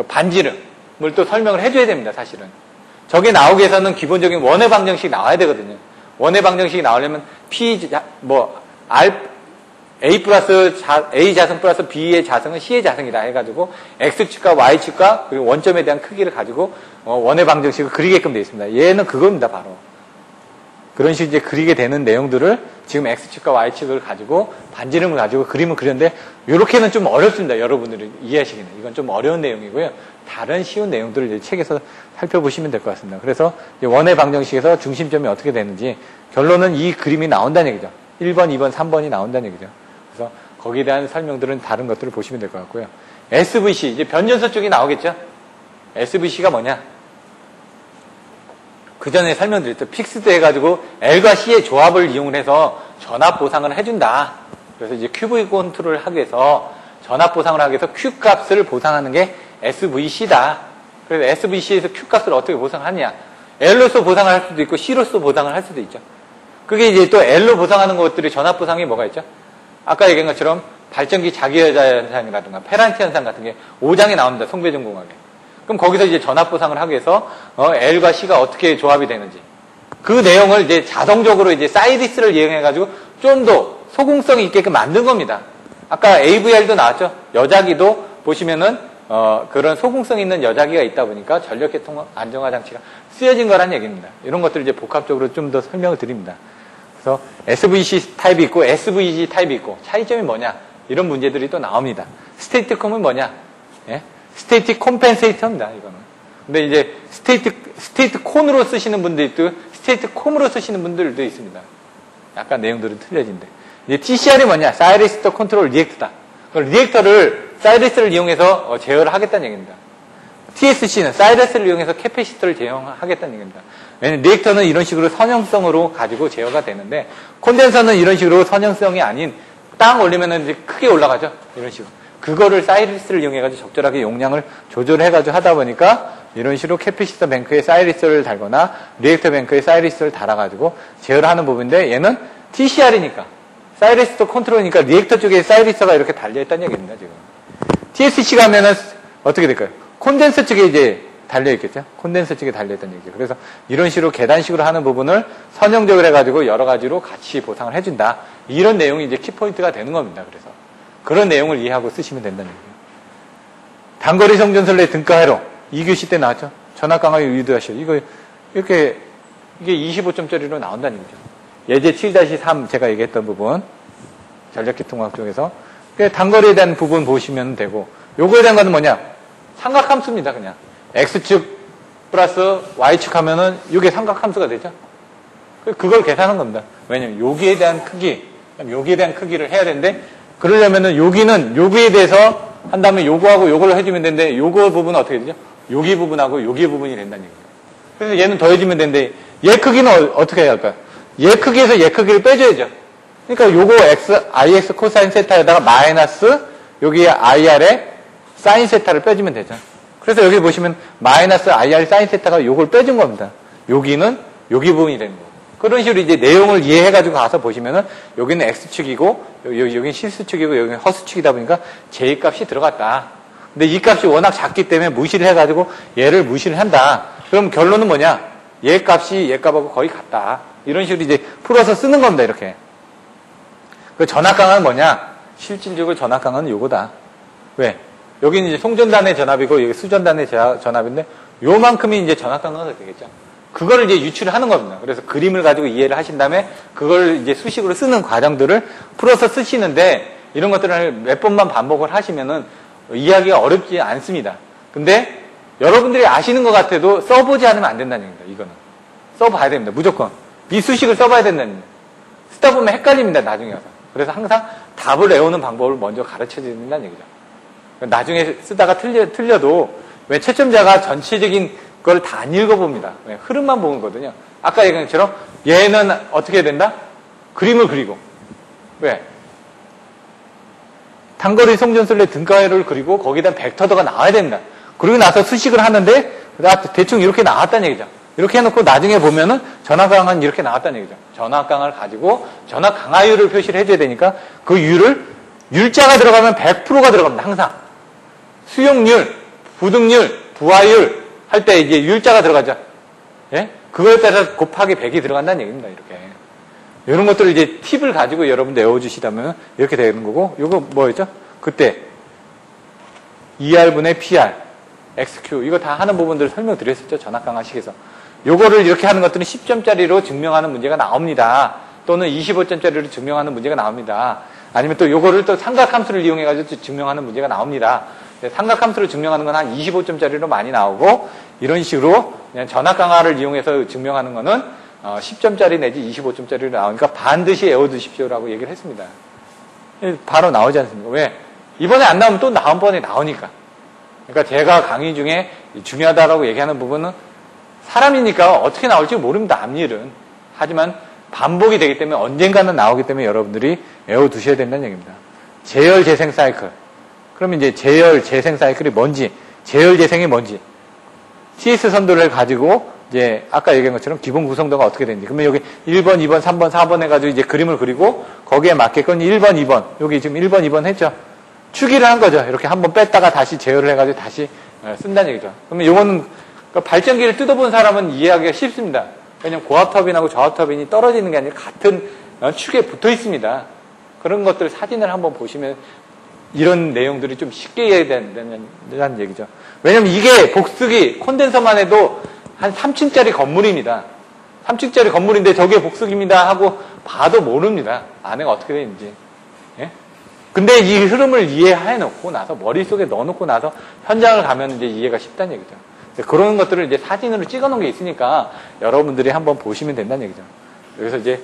반지름을 또 설명을 해줘야 됩니다, 사실은. 저게 나오기 위해서는 기본적인 원의 방정식이 나와야 되거든요. 원의 방정식이 나오려면 A 자승 플러스 B의 자승은 C의 자승이다 해가지고, X축과 Y축과 그리고 원점에 대한 크기를 가지고, 원의 방정식을 그리게끔 되어 있습니다. 얘는 그겁니다, 바로. 그런 식으로 이제 그리게 되는 내용들을 지금 X축과 Y축을 가지고 반지름을 가지고 그림을 그렸는데 이렇게는 좀 어렵습니다. 여러분들이 이해하시기는. 이건 좀 어려운 내용이고요. 다른 쉬운 내용들을 이제 책에서 살펴보시면 될 것 같습니다. 그래서 원의 방정식에서 중심점이 어떻게 되는지 결론은 이 그림이 나온다는 얘기죠. 1번, 2번, 3번이 나온다는 얘기죠. 그래서 거기에 대한 설명들은 다른 것들을 보시면 될 것 같고요. SVC, 이제 변전소 쪽이 나오겠죠. SVC가 뭐냐? 그 전에 설명드렸죠. 픽스드 해가지고 L과 C의 조합을 이용해서 전압 보상을 해준다. 그래서 이제 QV 컨트롤을 하기 위해서 전압 보상을 하기 위해서 Q 값을 보상하는 게 SVC다. 그래서 SVC에서 Q 값을 어떻게 보상하느냐. L로서 보상을 할 수도 있고 C로서 보상을 할 수도 있죠. 그게 이제 또 L로 보상하는 것들이 전압 보상이 뭐가 있죠? 아까 얘기한 것처럼 발전기 자기여자 현상이라든가 페란티 현상 같은 게 5장에 나옵니다. 송배전 공학에. 그럼 거기서 이제 전압 보상을 하기 위해서 L과 C가 어떻게 조합이 되는지 그 내용을 이제 자동적으로 이제 사이리스를 이용해가지고 좀 더 소공성이 있게끔 만든 겁니다. 아까 AVR도 나왔죠. 여자기도 보시면은 그런 소공성 있는 여자기가 있다 보니까 전력계통 안정화 장치가 쓰여진 거란 얘기입니다. 이런 것들을 이제 복합적으로 좀 더 설명을 드립니다. 그래서 SVC 타입이 있고 SVG 타입이 있고 차이점이 뭐냐 이런 문제들이 또 나옵니다. 스테이트콤은 뭐냐? 예? 스테이트 콤펜세이터입니다, 이거는. 근데 이제 스테이트 콘으로 쓰시는 분도 있고, 스테이트 콤으로 쓰시는 분들도 있습니다. 약간 내용들은 틀려진데. 이제 TCR이 뭐냐? 사이리스터 컨트롤 리액터다. 리액터를, 사이리스를 이용해서 제어를 하겠다는 얘기입니다. TSC는 사이리스를 이용해서 캐패시터를 제어하겠다는 얘기입니다. 왜냐면 리액터는 이런 식으로 선형성으로 가지고 제어가 되는데, 콘덴서는 이런 식으로 선형성이 아닌, 땅 올리면은 이제 크게 올라가죠? 이런 식으로. 그거를 사이리스를 이용해가지고 적절하게 용량을 조절해가지고 하다 보니까 이런 식으로 캐피시터 뱅크에 사이리스를 달거나 리액터 뱅크에 사이리스를 달아가지고 제어를 하는 부분인데 얘는 TCR이니까 사이리스터 컨트롤이니까 리액터 쪽에 사이리스가 이렇게 달려있다는 얘기입니다, 지금. TSC 가면은 어떻게 될까요? 콘덴서 쪽에 이제 달려있겠죠? 콘덴서 쪽에 달려있다는 얘기죠. 그래서 이런 식으로 계단식으로 하는 부분을 선형적으로 해가지고 여러 가지로 같이 보상을 해준다. 이런 내용이 이제 키포인트가 되는 겁니다, 그래서. 그런 내용을 이해하고 쓰시면 된다는 얘기예요. 단거리 송전선례 등가 회로 2교시 때 나왔죠. 전압 강화에 유도하시오. 이거 이렇게 이게 25점짜리로 나온다는 얘기죠. 예제 7-3 제가 얘기했던 부분 전력계통학 쪽에서 단거리에 대한 부분 보시면 되고 요거에 대한 거는 뭐냐? 삼각함수입니다. 그냥 X축 플러스 Y축 하면은 이게 삼각함수가 되죠. 그걸 계산한 겁니다. 왜냐면 여기에 대한 크기, 여기에 대한 크기를 해야 되는데 그러려면은 여기는 여기에 대해서 한 다음에 요거하고 요걸로 해주면 되는데 요거 부분은 어떻게 되죠? 여기 부분하고 여기 부분이 된다는 얘기예요. 그래서 얘는 더해주면 되는데 얘 크기는 어떻게 해야 할까요? 얘 크기에서 얘 크기를 빼줘야죠. 그러니까 요거 IX 코사인 세타에다가 마이너스 여기에 IR에 사인 세타를 빼주면 되죠. 그래서 여기 보시면 마이너스 IR 사인 세타가 요걸 빼준 겁니다. 여기는 여기 부분이 되는 거예요. 그런 식으로 이제 내용을 이해해가지고 가서 보시면은 여기는 X축이고 여기는 실수축이고 여기는 허수축이다 보니까 J 값이 들어갔다. 근데 이 값이 워낙 작기 때문에 무시를 해가지고 얘를 무시를 한다. 그럼 결론은 뭐냐? 얘 값이 얘 값하고 거의 같다. 이런 식으로 이제 풀어서 쓰는 겁니다. 이렇게. 그 전압강은 뭐냐? 실질적으로 전압강은 요거다. 왜? 여기는 이제 송전단의 전압이고 여기 수전단의 전압인데 요만큼이 이제 전압강화가 되겠죠. 그거를 이제 유출을 하는 겁니다. 그래서 그림을 가지고 이해를 하신 다음에 그걸 이제 수식으로 쓰는 과정들을 풀어서 쓰시는데 이런 것들을 몇 번만 반복을 하시면은 이해하기가 어렵지 않습니다. 근데 여러분들이 아시는 것 같아도 써보지 않으면 안 된다는 얘기입니다. 이거는. 써봐야 됩니다. 무조건. 이 수식을 써봐야 된다는 얘기입니다. 쓰다 보면 헷갈립니다. 나중에 와서. 그래서 항상 답을 외우는 방법을 먼저 가르쳐 드린다는 얘기죠. 나중에 쓰다가 틀려도 왜 채점자가 전체적인 걸 다 안 읽어봅니다. 왜? 흐름만 보는 거거든요. 아까 얘기한 것처럼 얘는 어떻게 해야 된다? 그림을 그리고. 왜? 단거리 송전술래 등가회로를 그리고 거기다 벡터도가 나와야 됩니다. 그리고 나서 수식을 하는데 대충 이렇게 나왔다는 얘기죠. 이렇게 해놓고 나중에 보면은 전압강화는 이렇게 나왔다는 얘기죠. 전압강화를 가지고 전압강화율을 표시를 해줘야 되니까 그 율을 율자가 들어가면 100%가 들어갑니다. 항상. 수용률, 부등률, 부하율 할 때 이제 율자가 들어가죠. 예? 그거에 따라서 곱하기 100이 들어간다는 얘기입니다. 이렇게. 이런 것들을 이제 팁을 가지고 여러분 외워주시다면 이렇게 되는 거고, 요거 뭐였죠? 그때 ER분의 PR, XQ 이거 다 하는 부분들을 설명드렸었죠. 전압강화식에서. 요거를 이렇게 하는 것들은 10점짜리로 증명하는 문제가 나옵니다. 또는 25점짜리로 증명하는 문제가 나옵니다. 아니면 또 요거를 또 삼각함수를 이용해가지고 증명하는 문제가 나옵니다. 삼각함수를 증명하는 건 한 25점짜리로 많이 나오고 이런 식으로 그냥 전압강화를 이용해서 증명하는 거는 10점짜리 내지 25점짜리로 나오니까 반드시 외워두십시오라고 얘기를 했습니다. 바로 나오지 않습니까? 왜? 이번에 안 나오면 또 다음번에 나오니까. 그러니까 제가 강의 중에 중요하다라고 얘기하는 부분은 사람이니까 어떻게 나올지 모릅니다. 앞일은. 하지만 반복이 되기 때문에 언젠가는 나오기 때문에 여러분들이 외워두셔야 된다는 얘기입니다. 재열 재생 사이클. 그러면 이제 재열 재생 사이클이 뭔지, 재열 재생이 뭔지, TS 선도를 가지고 이제 아까 얘기한 것처럼 기본 구성도가 어떻게 되는지. 그러면 여기 1번, 2번, 3번, 4번 해가지고 이제 그림을 그리고 거기에 맞게끔 1번, 2번, 여기 지금 1번, 2번 했죠. 추기를 한 거죠. 이렇게 한번 뺐다가 다시 제어를 해가지고 다시 쓴다는 얘기죠. 그러면 이거는 발전기를 뜯어본 사람은 이해하기가 쉽습니다. 왜냐면 고압터빈하고 저압터빈이 떨어지는 게 아니라 같은 축에 붙어 있습니다. 그런 것들 사진을 한번 보시면 이런 내용들이 좀 쉽게 이해가 된다는 얘기죠. 왜냐면 이게 복수기 콘덴서만 해도 한 3층짜리 건물입니다. 3층짜리 건물인데 저게 복수기입니다 하고 봐도 모릅니다. 안에가 어떻게 되는지. 예? 근데 이 흐름을 이해해 놓고 나서 머릿속에 넣어 놓고 나서 현장을 가면 이제 이해가 쉽다는 얘기죠. 그런 것들을 이제 사진으로 찍어 놓은 게 있으니까 여러분들이 한번 보시면 된다는 얘기죠. 여기서 이제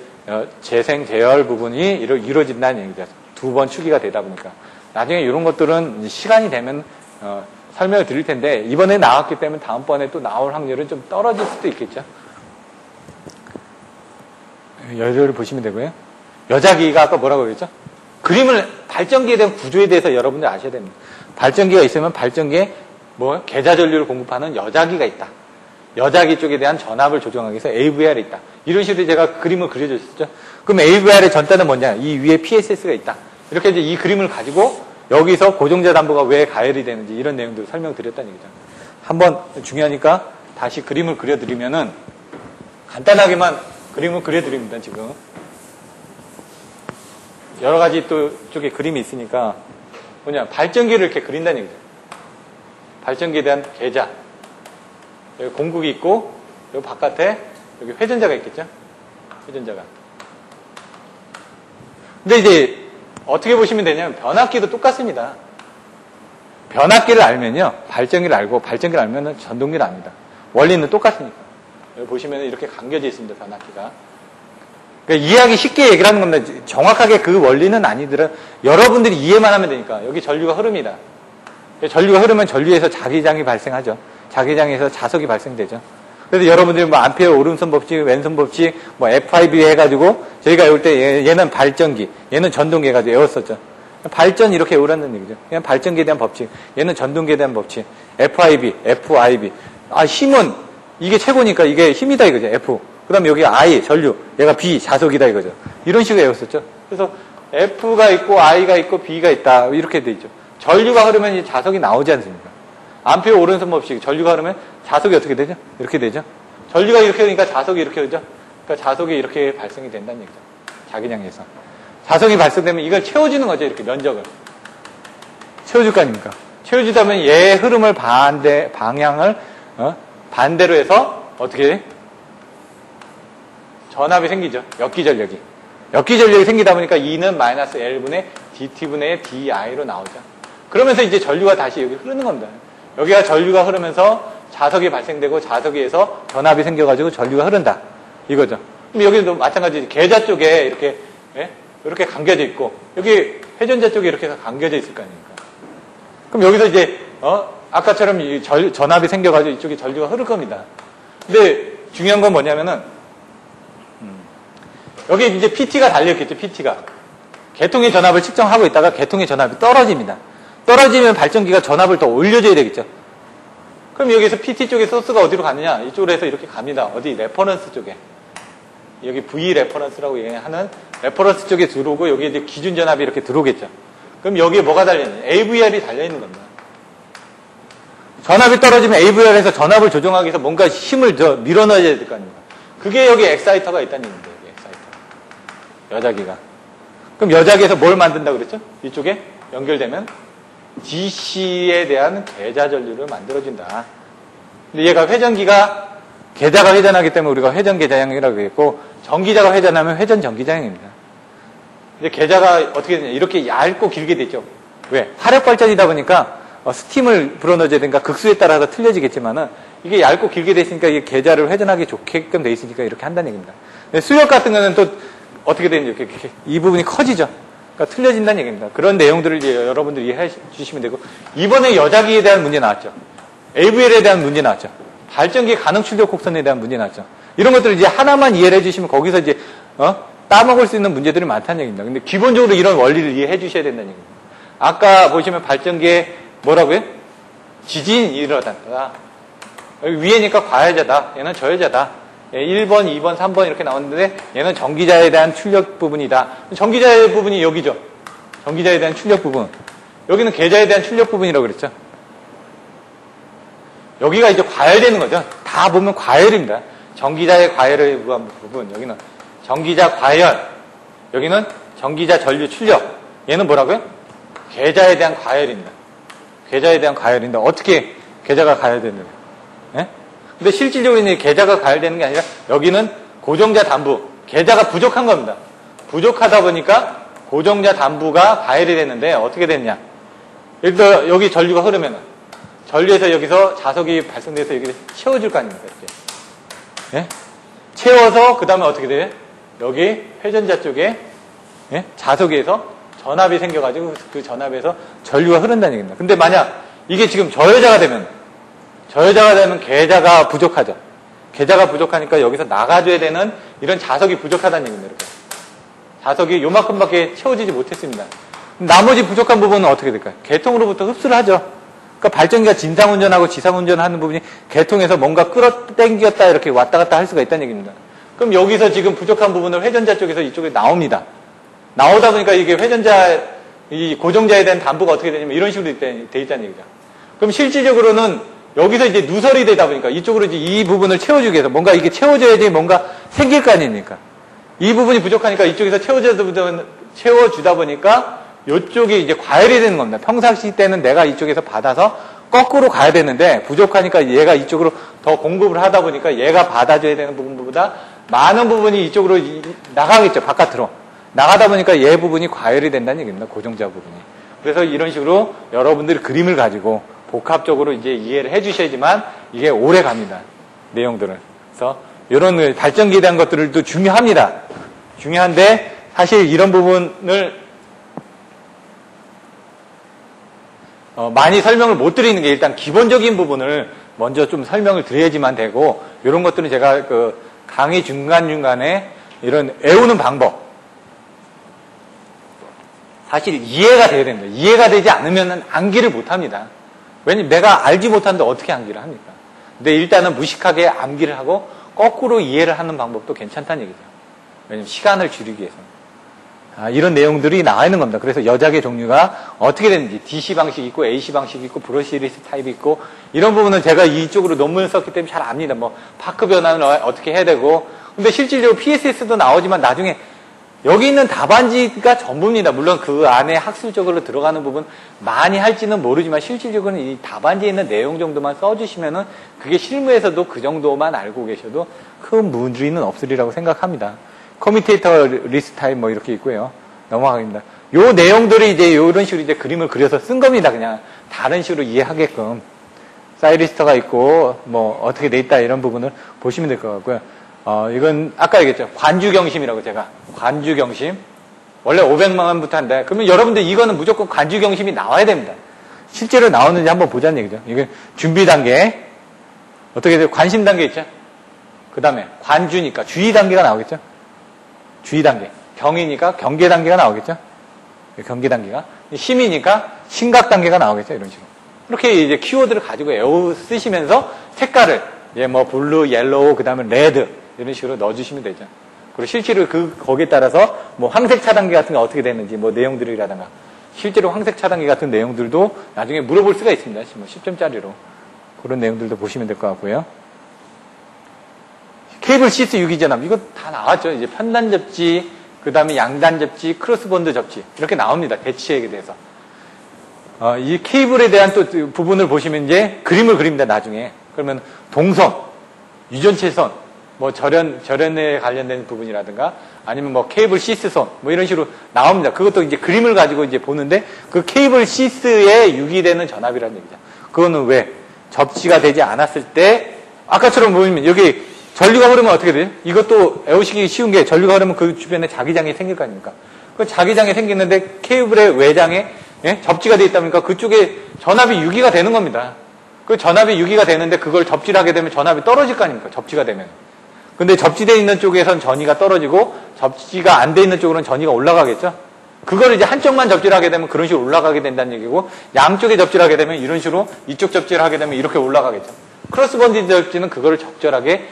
재생, 재열 부분이 이루어진다는 얘기죠. 두 번 추기가 되다 보니까. 나중에 이런 것들은 시간이 되면 설명을 드릴 텐데 이번에 나왔기 때문에 다음번에 또 나올 확률은 좀 떨어질 수도 있겠죠. 열을 보시면 되고요. 여자기가 아까 뭐라고 그랬죠? 그림을 발전기에 대한 구조에 대해서 여러분들 아셔야 됩니다. 발전기가 있으면 발전기에 계좌 전류를 공급하는 여자기가 있다. 여자기 쪽에 대한 전압을 조정하기 위해서 AVR이 있다. 이런 식으로 제가 그림을 그려줬었죠. 그럼 AVR의 전단은 뭐냐? 이 위에 PSS가 있다. 이렇게 이제 이 그림을 가지고 여기서 고정자 담보가 왜 가열이 되는지 이런 내용들을 설명드렸다는 얘기죠. 한번 중요하니까 다시 그림을 그려드리면은 간단하게만 그림을 그려드립니다. 지금 여러 가지 또 쪽에 그림이 있으니까 뭐냐 발전기를 이렇게 그린다는 얘기죠. 발전기에 대한 계좌 여기 공국이 있고 여기 바깥에 여기 회전자가 있겠죠. 회전자가. 근데 이제 어떻게 보시면 되냐면 변압기도 똑같습니다. 변압기를 알면요. 발전기를 알고 발전기를 알면은 전동기를 압니다. 원리는 똑같으니까. 여기 보시면 이렇게 감겨져 있습니다. 변압기가. 그러니까 이해하기 쉽게 얘기를 하는 겁니다. 정확하게 그 원리는 아니더라도 여러분들이 이해만 하면 되니까. 여기 전류가 흐릅니다. 전류가 흐르면 전류에서 자기장이 발생하죠. 자기장에서 자석이 발생되죠. 그래서 여러분들이 뭐 암페어 오른손 법칙, 왼손 법칙, 뭐 FIB 해가지고 저희가 외울 때 얘는 발전기, 얘는 전동기 해가지고 외웠었죠. 발전 이렇게 외우라는 얘기죠. 그냥 발전기에 대한 법칙, 얘는 전동기에 대한 법칙, FIB, FIB. 아, 힘은 이게 최고니까 이게 힘이다 이거죠. F. 그 다음에 여기 I, 전류, 얘가 B, 자석이다 이거죠. 이런 식으로 외웠었죠. 그래서 F가 있고 I가 있고 B가 있다. 이렇게 돼 있죠. 전류가 흐르면 이 자석이 나오지 않습니까? 암페어 오른손 법칙, 전류가 흐르면 자석이 어떻게 되죠? 이렇게 되죠? 전류가 이렇게 되니까 자석이 이렇게 되죠? 그러니까 자석이 이렇게 발생이 된다는 얘기죠. 자기장에서. 자석이 발생되면 이걸 채워주는 거죠, 이렇게 면적을. 채워줄 거 아닙니까? 채워주다면 얘의 흐름을 방향을 반대로 해서 어떻게 전압이 생기죠. 역기전력이. 역기전력이 생기다 보니까 E는 마이너스 L분의 dt분의 di로 나오죠. 그러면서 이제 전류가 다시 여기 흐르는 겁니다. 여기가 전류가 흐르면서 자석이 발생되고 자석에서 전압이 생겨가지고 전류가 흐른다. 이거죠. 그럼 여기도 마찬가지 계좌 쪽에 이렇게, 예? 이렇게 감겨져 있고, 여기 회전자 쪽에 이렇게 해서 감겨져 있을 거 아닙니까? 그럼 여기서 이제, 아까처럼 이 전압이 생겨가지고 이쪽에 전류가 흐를 겁니다. 근데 중요한 건 뭐냐면은, 여기 이제 PT가 달려있겠죠, PT가. 계통의 전압을 측정하고 있다가 계통의 전압이 떨어집니다. 떨어지면 발전기가 전압을 더 올려줘야 되겠죠. 그럼 여기서 PT 쪽에 소스가 어디로 가느냐? 이쪽으로 해서 이렇게 갑니다. 어디? 레퍼런스 쪽에. 여기 V 레퍼런스라고 하는 레퍼런스 쪽에 들어오고 여기 이제 기준 전압이 이렇게 들어오겠죠. 그럼 여기에 뭐가 달려있냐? AVR이 달려있는 겁니다. 전압이 떨어지면 AVR에서 전압을 조정하기 위해서 뭔가 힘을 더 밀어넣어야 될 거 아닙니까? 그게 여기 엑사이터가 있다는 얘기입니다. 여기 엑사이터. 여자기가. 그럼 여자기에서 뭘 만든다고 그랬죠? 이쪽에 연결되면 DC에 대한 계좌 전류를 만들어준다. 근데 얘가 회전기가 계좌가 회전하기 때문에 우리가 회전 계좌형이라고 했고 전기자가 회전하면 회전 전기자형입니다. 이제 계좌가 어떻게 되냐? 이렇게 얇고 길게 되죠. 왜? 화력 발전이다 보니까 스팀을 불어넣어줘야 되니까 극수에 따라서 틀려지겠지만은 이게 얇고 길게 돼 있으니까 이게 계좌를 회전하기 좋게끔 돼 있으니까 이렇게 한다는 얘기입니다. 수력 같은 거는 또 어떻게 되는지 이렇게 이 부분이 커지죠. 그러니까 틀려진다는 얘기입니다. 그런 내용들을 이제 여러분들이 이해해 주시면 되고 이번에 여자기에 대한 문제 나왔죠. AVL에 대한 문제 나왔죠. 발전기 가능 출력 곡선에 대한 문제 나왔죠. 이런 것들을 이제 하나만 이해를 해주시면 거기서 이제 따먹을 수 있는 문제들이 많다는 얘기입니다. 근데 기본적으로 이런 원리를 이해해 주셔야 된다는 얘기입니다. 아까 보시면 발전기에 뭐라고요? 지진이 일어났다. 여기 위에니까 과여자다. 얘는 저여자다. 1번, 2번, 3번 이렇게 나오는데 얘는 전기자에 대한 출력 부분이다. 전기자의 부분이 여기죠. 전기자에 대한 출력 부분. 여기는 계좌에 대한 출력 부분이라고 그랬죠. 여기가 이제 과열되는 거죠. 다 보면 과열입니다. 전기자의 과열의 부분. 여기는 전기자 과열. 여기는 전기자 전류 출력. 얘는 뭐라고요? 계좌에 대한 과열입니다. 계좌에 대한 과열인데 어떻게 계좌가 과열되는 거예요? 예? 근데 실질적으로 이제 계좌가 과열되는 게 아니라 여기는 고정자 담부, 계좌가 부족한 겁니다. 부족하다 보니까 고정자 담부가 과열이 됐는데 어떻게 됐냐? 여기 전류가 흐르면 전류에서 여기서 자석이 발생돼서 여기 채워줄 거 아닙니까? 이렇게. 예? 채워서 그 다음에 어떻게 돼요? 여기 회전자 쪽에 예? 자석에서 전압이 생겨가지고 그 전압에서 전류가 흐른다는 얘기입니다. 근데 만약 이게 지금 저여자가 되면 계좌가 부족하죠. 계좌가 부족하니까 여기서 나가줘야 되는 이런 자석이 부족하다는 얘기입니다. 이렇게. 자석이 요만큼밖에 채워지지 못했습니다. 나머지 부족한 부분은 어떻게 될까요? 계통으로부터 흡수를 하죠. 그러니까 발전기가 진상운전하고 지상운전하는 부분이 계통에서 뭔가 끌어당겼다 이렇게 왔다 갔다 할 수가 있다는 얘기입니다. 그럼 여기서 지금 부족한 부분을 회전자 쪽에서 이쪽에 나옵니다. 나오다 보니까 이게 회전자, 이 고정자에 대한 담보가 어떻게 되냐면 이런 식으로 돼 있다는 얘기죠. 그럼 실질적으로는 여기서 이제 누설이 되다 보니까 이쪽으로 이제 이 부분을 채워주기 위해서 뭔가 이게 채워져야지 뭔가 생길 거 아닙니까? 이 부분이 부족하니까 이쪽에서 채워주다 보니까 이쪽이 이제 과열이 되는 겁니다. 평상시 때는 내가 이쪽에서 받아서 거꾸로 가야 되는데 부족하니까 얘가 이쪽으로 더 공급을 하다 보니까 얘가 받아줘야 되는 부분보다 많은 부분이 이쪽으로 나가겠죠. 바깥으로. 나가다 보니까 얘 부분이 과열이 된다는 얘기입니다. 고정자 부분이. 그래서 이런 식으로 여러분들이 그림을 가지고 복합적으로 이제 이해를 해 주셔야지만 이게 오래 갑니다. 내용들을. 그래서 이런 발전기에 대한 것들도 중요합니다. 중요한데 사실 이런 부분을 많이 설명을 못 드리는 게 일단 기본적인 부분을 먼저 좀 설명을 드려야지만 되고 이런 것들은 제가 그 강의 중간중간에 이런 외우는 방법 사실 이해가 돼야 됩니다. 이해가 되지 않으면 암기를 못합니다. 왜냐면 내가 알지 못하는데 어떻게 암기를 합니까? 근데 일단은 무식하게 암기를 하고 거꾸로 이해를 하는 방법도 괜찮다는 얘기죠. 왜냐면 시간을 줄이기 위해서. 이런 내용들이 나와 있는 겁니다. 그래서 여자계 종류가 어떻게 되는지 DC 방식이 있고 AC 방식이 있고 브러시리스 타입이 있고 이런 부분은 제가 이쪽으로 논문을 썼기 때문에 잘 압니다. 뭐 파크 변환을 어떻게 해야 되고 근데 실질적으로 PSS도 나오지만 나중에 여기 있는 답안지가 전부입니다. 물론 그 안에 학술적으로 들어가는 부분 많이 할지는 모르지만 실질적으로는 이 답안지에 있는 내용 정도만 써주시면은 그게 실무에서도 그 정도만 알고 계셔도 큰 문제는 없으리라고 생각합니다. 커뮤니테이터 리스트 타입 뭐 이렇게 있고요. 넘어가겠습니다. 요 내용들이 이제 이런 식으로 이제 그림을 그려서 쓴 겁니다. 그냥 다른 식으로 이해하게끔. 사이리스터가 있고 뭐 어떻게 돼 있다 이런 부분을 보시면 될 것 같고요. 이건 아까 얘기했죠. 관주경심이라고 제가. 관주경심. 원래 500만 원부터 한다. 그러면 여러분들 이거는 무조건 관주경심이 나와야 됩니다. 실제로 나오는지 한번 보자는 얘기죠. 이게 준비 단계. 어떻게 돼요? 관심 단계 있죠? 그 다음에 관주니까 주의 단계가 나오겠죠? 주의 단계. 경이니까 경계 단계가 나오겠죠? 경계 단계가. 심이니까 심각 단계가 나오겠죠? 이런 식으로. 이렇게 이제 키워드를 가지고 쓰시면서 색깔을, 뭐 블루, 옐로우, 그 다음에 레드, 이런 식으로 넣어주시면 되죠. 그리고 실제로 거기에 따라서 뭐 황색 차단기 같은 게 어떻게 되는지, 뭐 내용들이라든가, 실제로 황색 차단기 같은 내용들도 나중에 물어볼 수가 있습니다. 뭐 10점짜리로. 그런 내용들도 보시면 될 것 같고요. 케이블 시스 유기전압, 이거 다 나왔죠. 이제 편단 접지, 그 다음에 양단 접지, 크로스본드 접지, 이렇게 나옵니다. 대치액에 대해서. 이 케이블에 대한 또 부분을 보시면 이제 그림을 그립니다, 나중에. 그러면 동선, 유전체선, 뭐 절연에 관련된 부분이라든가 아니면 뭐 케이블 시스선, 뭐 이런 식으로 나옵니다. 그것도 이제 그림을 가지고 이제 보는데 그 케이블 시스에 유기되는 전압이라는 얘기죠. 그거는 왜? 접지가 되지 않았을 때, 아까처럼 보면 여기 전류가 흐르면 어떻게 돼요? 이것도 애우시기 쉬운 게 전류가 흐르면 그 주변에 자기장이 생길 거 아닙니까? 그 자기장이 생기는데 케이블의 외장에 접지가 돼 있다 보니까 그쪽에 전압이 유기가 되는 겁니다. 그 전압이 유기가 되는데 그걸 접지를 하게 되면 전압이 떨어질 거 아닙니까? 접지가 되면. 근데 접지되어 있는 쪽에선 전위가 떨어지고 접지가 안 돼 있는 쪽으로는 전위가 올라가겠죠? 그걸 이제 한쪽만 접지를 하게 되면 그런 식으로 올라가게 된다는 얘기고 양쪽에 접지를 하게 되면 이런 식으로 이쪽 접지를 하게 되면 이렇게 올라가겠죠. 크로스본드 접지는 그거를 적절하게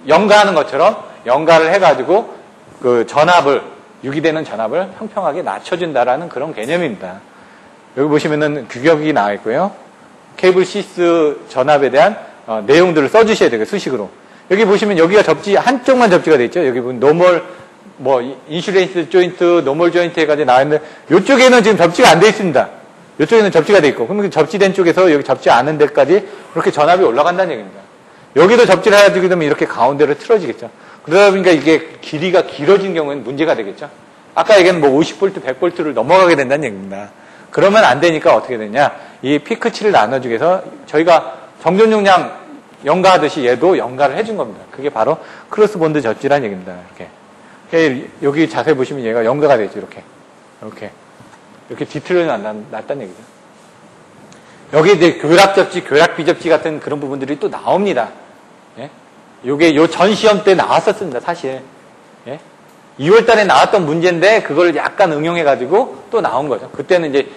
연가하는 것처럼 연가를 해가지고 그 전압을 유기되는 전압을 평평하게 낮춰준다라는 그런 개념입니다. 여기 보시면은 규격이 나와 있고요. 케이블 시스 전압에 대한 내용들을 써주셔야 되고요. 수식으로. 여기 보시면 여기가 접지 한쪽만 접지가 돼 있죠. 여기 보면 노멀 뭐 인슈레이스 조인트, 노멀 조인트 해가지고 나와 있는데 이쪽에는 지금 접지가 안 돼 있습니다. 이쪽에는 접지가 돼 있고 그러면 접지된 쪽에서 여기 접지 않은 데까지 그렇게 전압이 올라간다는 얘기입니다. 여기도 접지를 해가지고 되면 이렇게 가운데로 틀어지겠죠. 그러다 보니까 이게 길이가 길어진 경우에는 문제가 되겠죠. 아까 얘기한 뭐 50V, 100V를 넘어가게 된다는 얘기입니다. 그러면 안 되니까 어떻게 되냐. 이 피크치를 나눠주기 위해서 저희가 정전 용량 연가하듯이 얘도 연가를 해준 겁니다. 그게 바로 크로스본드 접지라는 얘기입니다. 이렇게. 여기 자세히 보시면 얘가 연가가 되죠. 이렇게 뒤틀려 놨다는 얘기죠. 여기 이제 교락 접지, 교락 비접지 같은 그런 부분들이 또 나옵니다. 예? 요게 요 전 시험 때 나왔었습니다, 사실. 예? 2월 달에 나왔던 문제인데 그걸 약간 응용해가지고 또 나온 거죠. 그때는 이제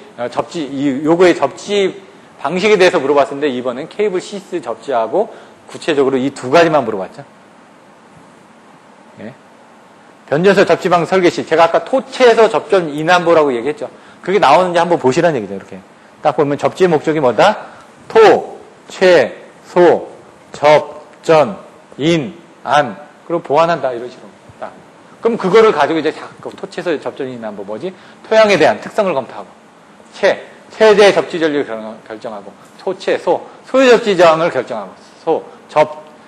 요거의 접지 방식에 대해서 물어봤었는데 이번엔 케이블 시스 접지하고 구체적으로 이 두 가지만 물어봤죠. 예? 변전소 접지방 설계시. 제가 아까 토체에서 접전 인안보라고 얘기했죠. 그게 나오는지 한번 보시라는 얘기죠, 이렇게. 딱 보면 접지의 목적이 뭐다? 토, 최, 소, 접, 전, 인, 안. 그리고 보완한다. 이런 식으로. 딱. 그럼 그거를 가지고 이제 토체에서 접전이나 뭐 뭐지? 토양에 대한 특성을 검토하고. 체제 접지 전류를 결정하고. 토체, 소유 접지 저항을 결정하고.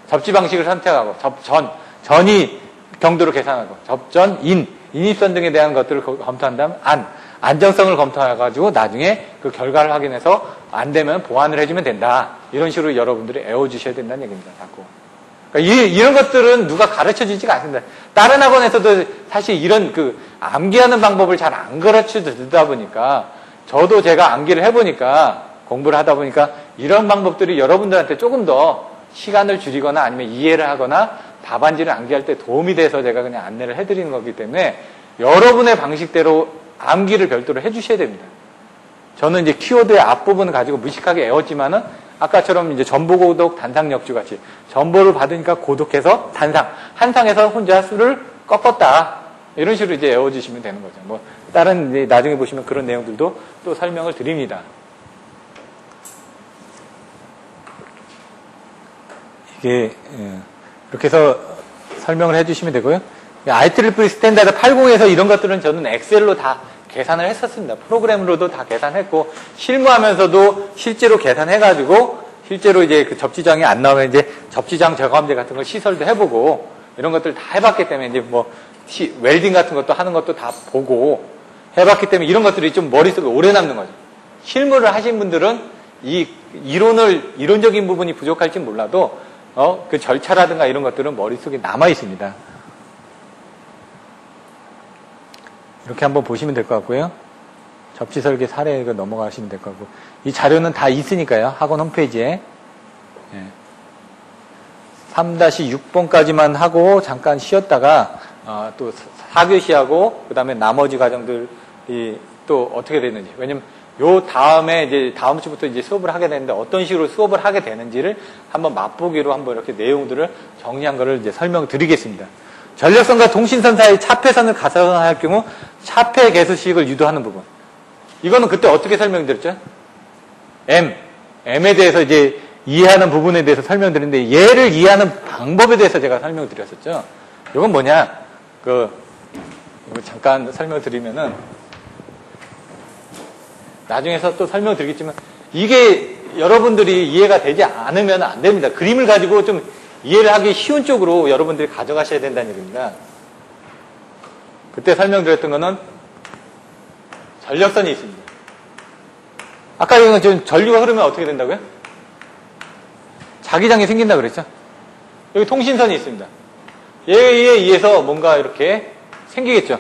접지 방식을 선택하고. 전이 경도를 계산하고. 접전, 인입선 등에 대한 것들을 검토한 다음 안정성을 검토해가지고 나중에 그 결과를 확인해서 안 되면 보완을 해주면 된다. 이런 식으로 여러분들이 애워주셔야 된다는 얘기입니다. 자꾸. 그러니까 이런 것들은 누가 가르쳐 주지가 않습니다. 다른 학원에서도 사실 이런 암기하는 방법을 잘 안 가르쳐 주다 보니까 저도 제가 암기를 해보니까 공부를 하다 보니까 이런 방법들이 여러분들한테 조금 더 시간을 줄이거나 아니면 이해를 하거나 답안지를 암기할 때 도움이 돼서 제가 그냥 안내를 해드리는 거기 때문에 여러분의 방식대로 암기를 별도로 해주셔야 됩니다. 저는 이제 키워드의 앞부분을 가지고 무식하게 외웠지만은 아까처럼 이제 전보고독, 단상역주 같이 전보를 받으니까 고독해서 단상, 한상에서 혼자 수를 꺾었다. 이런 식으로 이제 외워주시면 되는 거죠. 뭐 다른 이제 나중에 보시면 그런 내용들도 또 설명을 드립니다. 이게 이렇게 해서 설명을 해주시면 되고요. IEEE 스탠다드 80에서 이런 것들은 저는 엑셀로 다 계산을 했었습니다. 프로그램으로도 다 계산했고, 실무하면서도 실제로 계산해가지고, 실제로 이제 그 접지장이 안 나오면 이제 접지장 저감제 같은 걸 시설도 해보고, 이런 것들 다 해봤기 때문에 이제 뭐, 웰딩 같은 것도 하는 것도 다 보고, 해봤기 때문에 이런 것들이 좀 머릿속에 오래 남는 거죠. 실무를 하신 분들은 이 이론적인 부분이 부족할지 몰라도, 그 절차라든가 이런 것들은 머릿속에 남아 있습니다. 이렇게 한번 보시면 될 것 같고요. 접지 설계 사례 넘어가시면 될 것 같고. 이 자료는 다 있으니까요. 학원 홈페이지에. 3-6번까지만 하고 잠깐 쉬었다가 또 4교시하고 그 다음에 나머지 과정들이 또 어떻게 되는지. 왜냐면 요 다음에 이제 다음 주부터 이제 수업을 하게 되는데 어떤 식으로 수업을 하게 되는지를 한번 맛보기로 한번 이렇게 내용들을 정리한 거를 이제 설명드리겠습니다. 전력선과 통신선 사이 차폐선을 가상화할 경우 차폐 개수식을 유도하는 부분. 이거는 그때 어떻게 설명드렸죠? M에 대해서 이제 이해하는 부분에 대해서 설명드렸는데 얘를 이해하는 방법에 대해서 제가 설명드렸었죠. 이건 뭐냐? 이거 잠깐 설명드리면은 나중에서 또 설명드리겠지만 이게 여러분들이 이해가 되지 않으면 안 됩니다. 그림을 가지고 좀 이해를 하기 쉬운 쪽으로 여러분들이 가져가셔야 된다는 얘기입니다. 그때 설명드렸던 거는 전력선이 있습니다. 아까 이건 지금 전류가 흐르면 어떻게 된다고요? 자기장이 생긴다 그랬죠? 여기 통신선이 있습니다. 얘에 의해서 뭔가 이렇게 생기겠죠?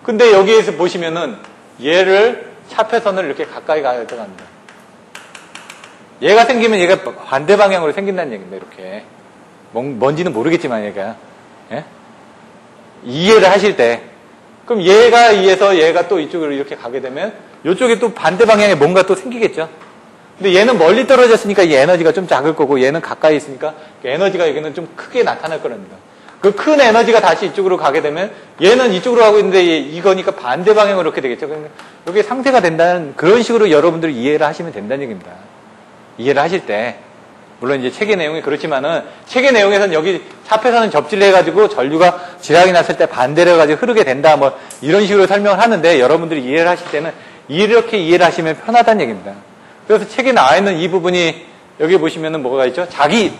근데 여기에서 보시면은 얘를 차폐선을 이렇게 가까이 가져갑니다. 얘가 생기면 얘가 반대 방향으로 생긴다는 얘기입니다. 이렇게 뭔지는 모르겠지만 얘가 이해를 하실 때 그럼 얘가 의해서 얘가 또 이쪽으로 이렇게 가게 되면 이쪽에 또 반대 방향에 뭔가 또 생기겠죠. 근데 얘는 멀리 떨어졌으니까 이 에너지가 좀 작을 거고 얘는 가까이 있으니까 에너지가 여기는 좀 크게 나타날 겁니다. 그 큰 에너지가 다시 이쪽으로 가게 되면 얘는 이쪽으로 가고 있는데 이거니까 반대 방향으로 이렇게 되겠죠. 그러니까 여기 상태가 된다는 그런 식으로 여러분들이 이해를 하시면 된다는 얘기입니다. 이해를 하실 때 물론 이제 책의 내용이 그렇지만은 책의 내용에서는 여기 차폐선은 접지를 해가지고 전류가 지락이 났을 때 반대로 해가지고 흐르게 된다 뭐 이런 식으로 설명을 하는데 여러분들이 이해를 하실 때는 이렇게 이해를 하시면 편하다는 얘기입니다. 그래서 책에 나와 있는 이 부분이 여기 보시면은 뭐가 있죠? 자기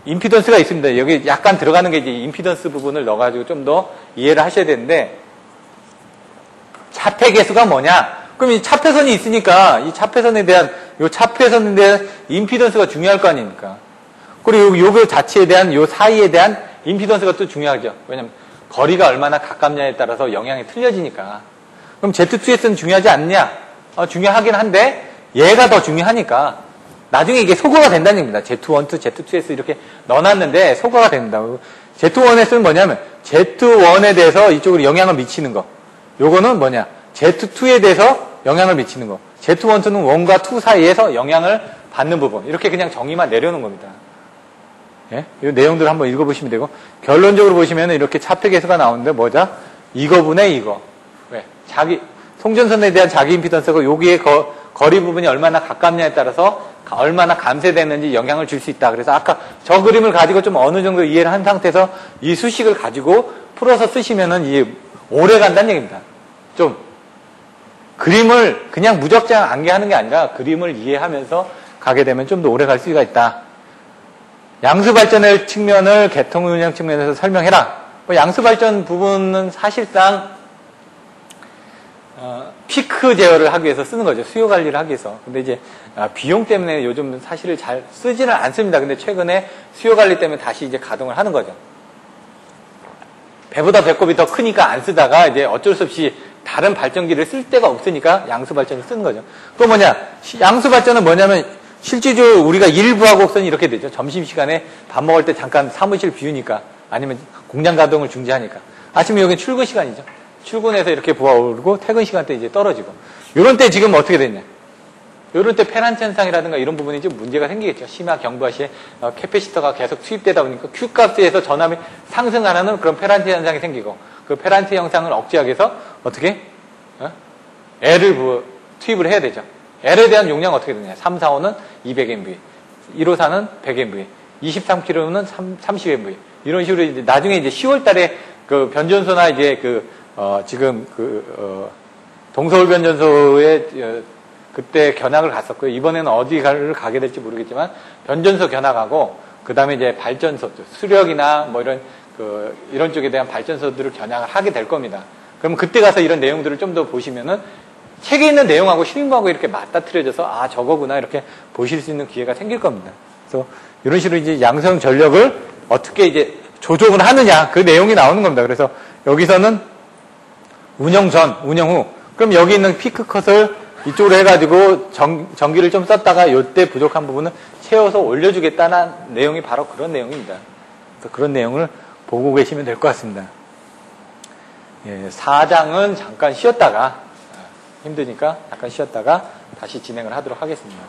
임피던스가 있습니다. 여기 약간 들어가는 게 이제 임피던스 부분을 넣어가지고 좀 더 이해를 하셔야 되는데 차폐 개수가 뭐냐? 그럼 이 차폐선이 있으니까 이 차폐선에 대한 요 차폐선에 대한 임피던스가 중요할 거 아닙니까? 그리고 요거 자체에 대한 요 사이에 대한 임피던스가 또 중요하죠. 왜냐면 거리가 얼마나 가깝냐에 따라서 영향이 틀려지니까. 그럼 Z2S는 중요하지 않냐? 중요하긴 한데 얘가 더 중요하니까 나중에 이게 소거가 된다는 얘기입니다. Z1, Z2S 이렇게 넣어놨는데 소거가 된다. Z1S는 뭐냐면 Z1에 대해서 이쪽으로 영향을 미치는 거. 요거는 뭐냐? Z2에 대해서 영향을 미치는 거. Z1, 2는 1과 2 사이에서 영향을 받는 부분. 이렇게 그냥 정의만 내려놓은 겁니다. 예? 이 내용들을 한번 읽어보시면 되고 결론적으로 보시면 이렇게 차폐 개수가 나오는데 뭐죠? 이거분의 이거. 왜? 송전선에 대한 자기 임피던스가 여기에 거리 부분이 얼마나 가깝냐에 따라서 얼마나 감쇄되는지 영향을 줄 수 있다. 그래서 아까 저 그림을 가지고 좀 어느 정도 이해를 한 상태에서 이 수식을 가지고 풀어서 쓰시면은 이게 오래 간다는 얘기입니다. 좀 그림을 그냥 무적장 암기하는 게 아니라 그림을 이해하면서 가게 되면 좀 더 오래 갈 수가 있다. 양수발전의 측면을 계통운영 측면에서 설명해라. 양수발전 부분은 사실상 피크 제어를 하기 위해서 쓰는 거죠. 수요 관리를 하기 위해서. 근데 이제 비용 때문에 요즘 사실을 잘 쓰지는 않습니다. 근데 최근에 수요 관리 때문에 다시 이제 가동을 하는 거죠. 배보다 배꼽이 더 크니까 안 쓰다가 이제 어쩔 수 없이 다른 발전기를 쓸 데가 없으니까 양수 발전을 쓰는 거죠. 또 뭐냐? 양수 발전은 뭐냐면 실질적으로 우리가 일부하고선 이렇게 되죠. 점심시간에 밥 먹을 때 잠깐 사무실 비우니까 아니면 공장 가동을 중지하니까. 아침에 여기 출근 시간이죠. 출근해서 이렇게 부하오르고 퇴근 시간 때 이제 떨어지고. 요런 때 지금 어떻게 됐냐? 요런 때 페란트 현상이라든가 이런 부분이 좀 문제가 생기겠죠. 심화 경부하 시에 캐패시터가 계속 투입되다 보니까 Q 값에서 전압이 상승하는 그런 페란트 현상이 생기고 그 페란트 현상을 억제하기 위해서 어떻게? L을 투입을 해야 되죠. L에 대한 용량 어떻게 되냐? 3, 4, 5는 200MV, 1, 5, 4는 100MV, 23km는 30MV. 이런 식으로 이제 나중에 이제 10월 달에 그 변전소나 이제 지금 동서울 변전소에 그때 견학을 갔었고요. 이번에는 어디를 가게 될지 모르겠지만 변전소 견학하고 그 다음에 이제 발전소, 수력이나 뭐 이런 쪽에 대한 발전소들을 견학을 하게 될 겁니다. 그럼 그때 가서 이런 내용들을 좀 더 보시면은 책에 있는 내용하고 실무하고 이렇게 맞닥뜨려져서 아 저거구나 이렇게 보실 수 있는 기회가 생길 겁니다. 그래서 이런 식으로 이제 양성 전력을 어떻게 이제 조종을 하느냐 그 내용이 나오는 겁니다. 그래서 여기서는 운영 전, 운영 후. 그럼 여기 있는 피크 컷을 이쪽으로 해가지고 전기를 좀 썼다가 이때 부족한 부분은 채워서 올려주겠다는 내용이 바로 그런 내용입니다. 그래서 그런 내용을 보고 계시면 될 것 같습니다. 예, 4장은 잠깐 쉬었다가 힘드니까 잠깐 쉬었다가 다시 진행을 하도록 하겠습니다.